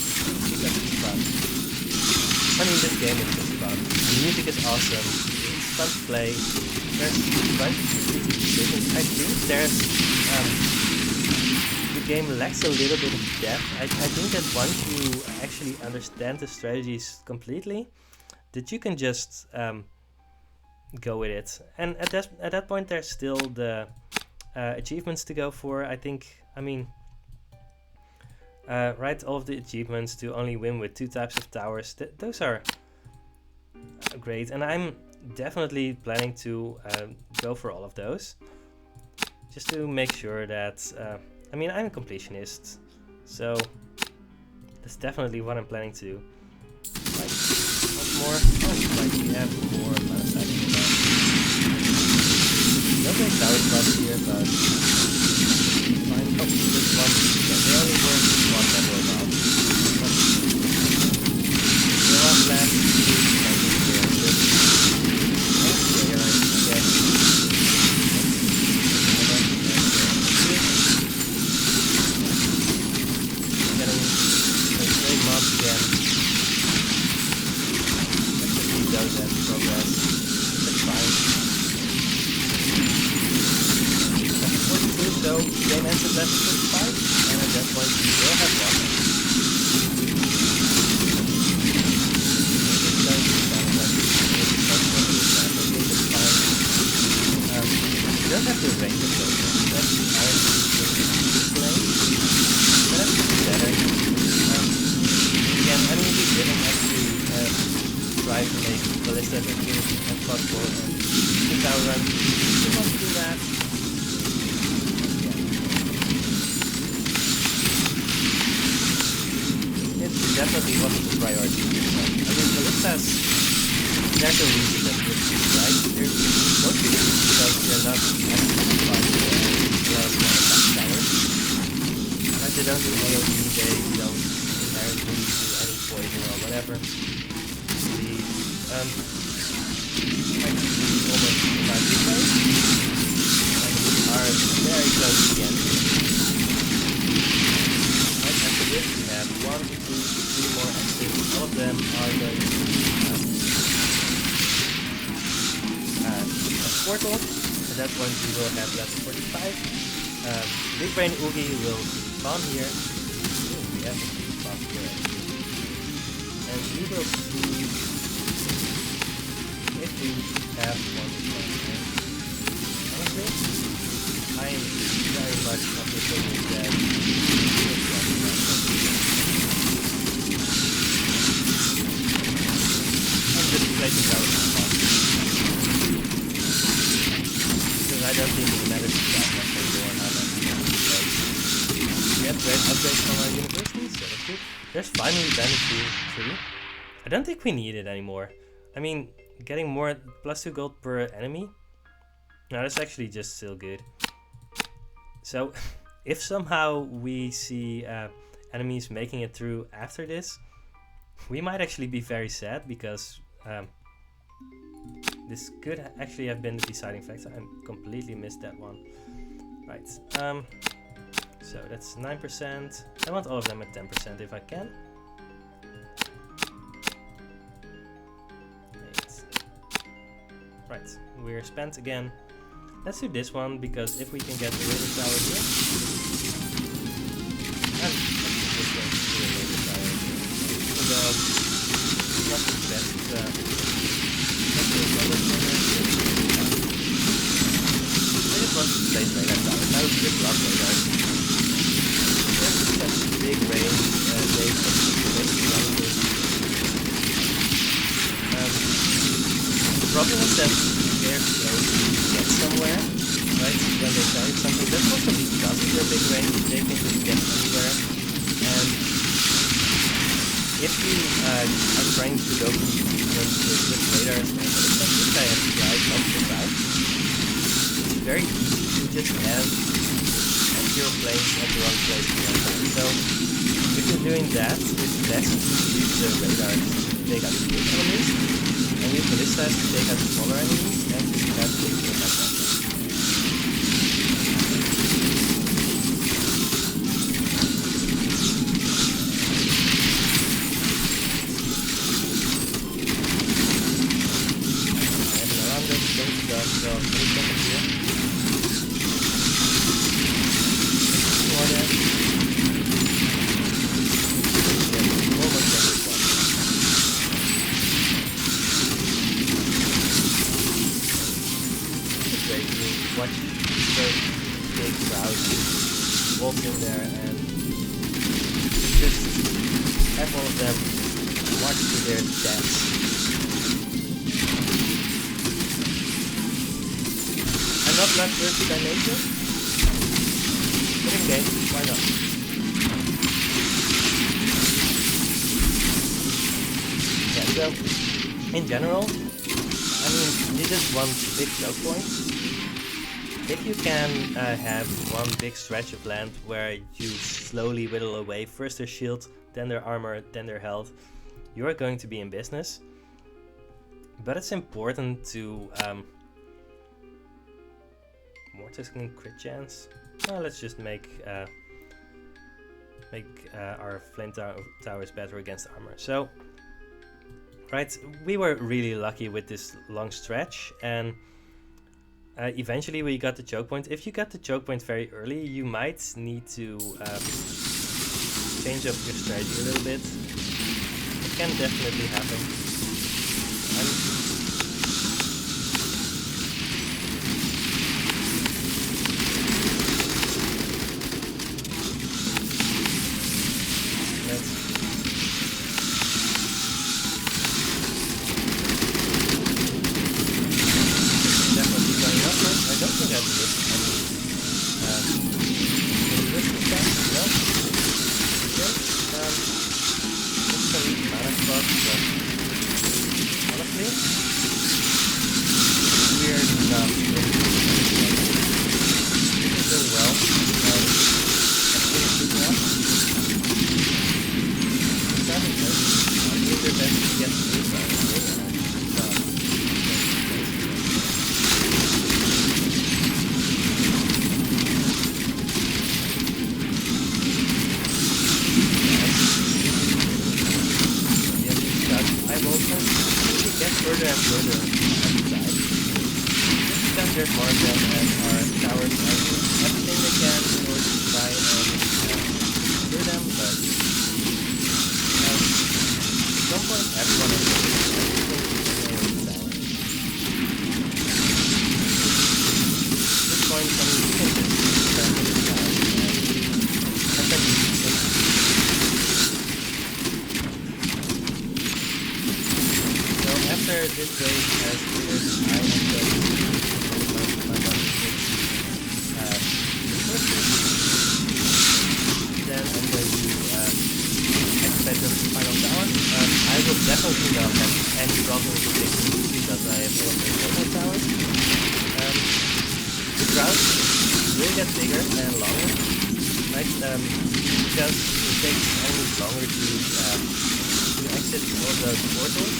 because it's fun. I mean, this game is just fun. The music is awesome. It's fun to play. There's a bunch of easy decisions. I think there's the game lacks a little bit of depth. I think that once you actually understand the strategies completely, that you can just go with it. And at that point, there's still the achievements to go for. I mean, right, all of the achievements to only win with 2 types of towers, those are great, and I'm definitely planning to go for all of those, just to make sure that, I mean, I'm a completionist, so that's definitely what I'm planning to do. Like, once more, like we have more mana stacking in that. No big tower spots here, but fine. Oh, this one, yeah, they only work one level now. The one left, getting a great mob again. Let's just keep those as progress. That's fine. So, game ends at level 45, and at that point we will have one. You don't have to range the focus, that's iron display, but that's better. Again, I mean, we didn't actually try to make ballista as good as possible, and the tower run, we want to do that. Definitely wasn't the priority. I mean, ballistas, there's a reason that we're used, right? They're mostly used because they're not actually fun for attack towers. Like, they don't do AoE, they don't inherently do any poison or whatever. Actually almost 5 replays, and we are very close to the end. Right after this, we have 1, 2, 3 more exits. All of them are going to be a portal. At that point, we will have level 45. Big Brain Oogie will spawn here. Ooh, we have a big spawn here. And we will see if we have one spawn here. Honestly, I am very much of the opinion that just placing our spot. Because I don't think it matters that much anymore how much we place. We have great upgrades from our university, so that's good. There's finally Bandit 3. I don't think we need it anymore. I mean, getting more +2 gold per enemy, no, that's actually just still good. So, if somehow we see enemies making it through after this, we might actually be very sad, because this could actually have been the deciding factor. I completely missed that one. Right, so that's 9%. I want all of them at 10% if I can. Right, we're spent again. Let's do this one, because if we can get the river tower here, and let's do against the laser tower. Even though it's not the best I just want to place radar towers. I would just love radars. There's such big range, they can basically anything. The problem is that they're slow to get somewhere, right? When they target something, that's also because of their big range, they can just get anywhere. And if you are trying to go with radars, which I have tried multiple times, it's very easy to just have your planes at the wrong place at the wrong time. So if you're doing that, it's best to use the radar to take out the big enemies, and use ballistas to take out the smaller enemies, and just have the big like that. So, let me check it here. For that. Yeah, almost everyone. It's great to watch those big crowds walk in there and just have all of them march to their deaths. I'm not bloodthirsty by nature, but in game, why not? Yeah, so, in general, I mean, you just want big choke points. If you can have one big stretch of land where you slowly whittle away first their shield, then their armor, then their health, you are going to be in business. But it's important to... Mortis can crit chance. Well, let's just make our flame towers better against armor. So, right, we were really lucky with this long stretch, and eventually we got the choke point. If you got the choke point very early, you might need to change up your strategy a little bit. It can definitely happen. further and further outside. Because there's more of them and our towers are doing everything they can in order to try and secure them, but at some point everyone is going to do everything to tower. At this point, I mean, you can just start with the tower and then you can after this raid has cleared, I am going to my resources. Then I'm going to expedite the final tower. I will definitely not have any problem with taking these because I have all of the normal towers. The crowd will get bigger and longer, right? Because it takes only longer to exit all those portals.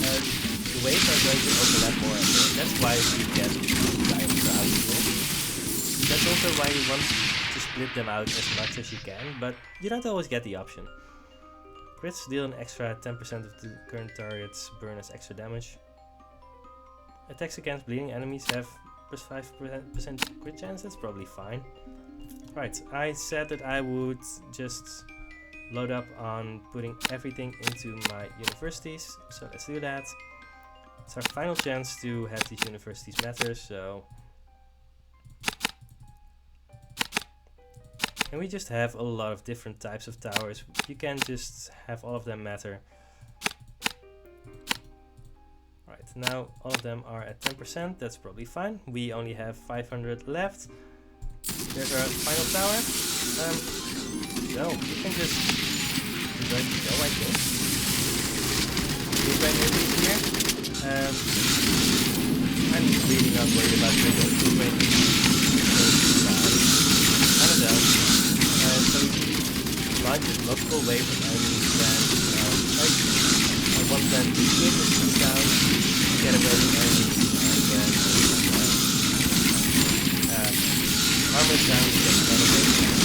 The waves are going to overlap more and more. That's why you get giant crowds here. That's also why you want to split them out as much as you can, but you don't always get the option. Crits deal an extra 10% of the current target's burn as extra damage. Attacks against bleeding enemies have plus 5% crit chance, that's probably fine. Right, I said that I would just load up on putting everything into my universities. So let's do that. It's our final chance to have these universities matter, so... And we just have a lot of different types of towers. You can just have all of them matter. Right, now all of them are at 10%, that's probably fine. We only have 500 left. There's our final tower. So, you can just enjoy the show, I think. Move right over here. I'm really not worried about the move right kind of down. So launches multiple waves of enemies I want them to kill the two down, get away from enemies, and then armor down to get another wave down.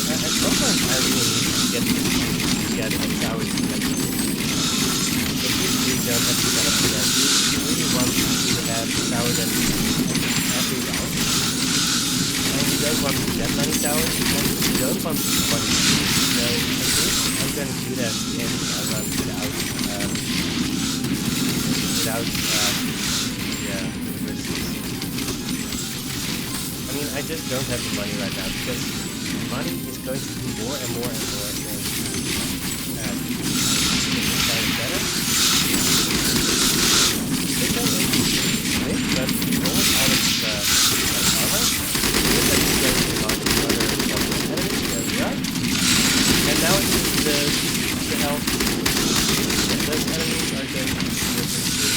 And sometimes I really need to get the towers to get to. But usually you don't have to set up for that. You really want to have a tower that every round. And you don't want that many towers, and you don't want money. So I think I'm going to do that in a run without universities. I mean, I just don't have the money right now because money is going to do more and more and more in kind of better. They don't make it quick, but we're almost out of armor. We're going to launch another enemies. There we are. And now it's the health. And those enemies are going to be different too.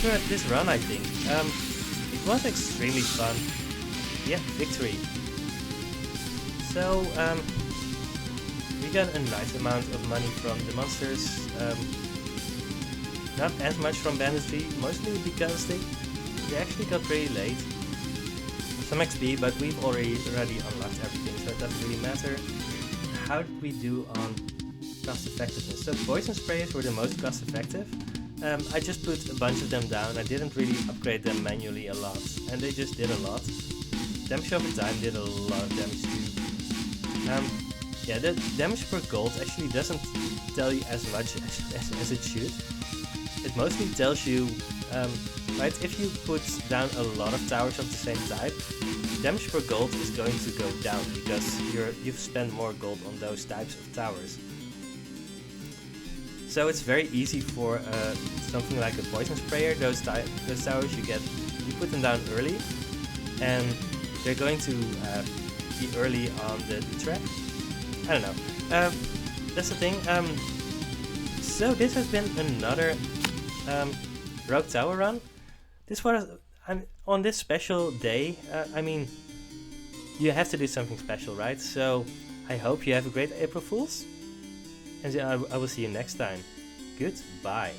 At this run, I think. It was extremely fun. Yeah, victory. So, we got a nice amount of money from the monsters. Not as much from banditry, mostly because they actually got pretty late. Some XP, but we've already unlocked everything, so it doesn't really matter. How did we do on cost effectiveness? So poison sprays were the most cost effective. I just put a bunch of them down. I didn't really upgrade them manually a lot, and they just did a lot. Damage over time did a lot of damage too. Yeah, the damage per gold actually doesn't tell you as much as it should. It mostly tells you, right, if you put down a lot of towers of the same type, damage per gold is going to go down because you've spent more gold on those types of towers. So it's very easy for something like a poison sprayer. Those towers you put them down early, and they're going to be early on the track. I don't know. That's the thing. So this has been another Rogue Tower run. This was on this special day. I mean, you have to do something special, right? So I hope you have a great April Fools. And I will see you next time. Goodbye.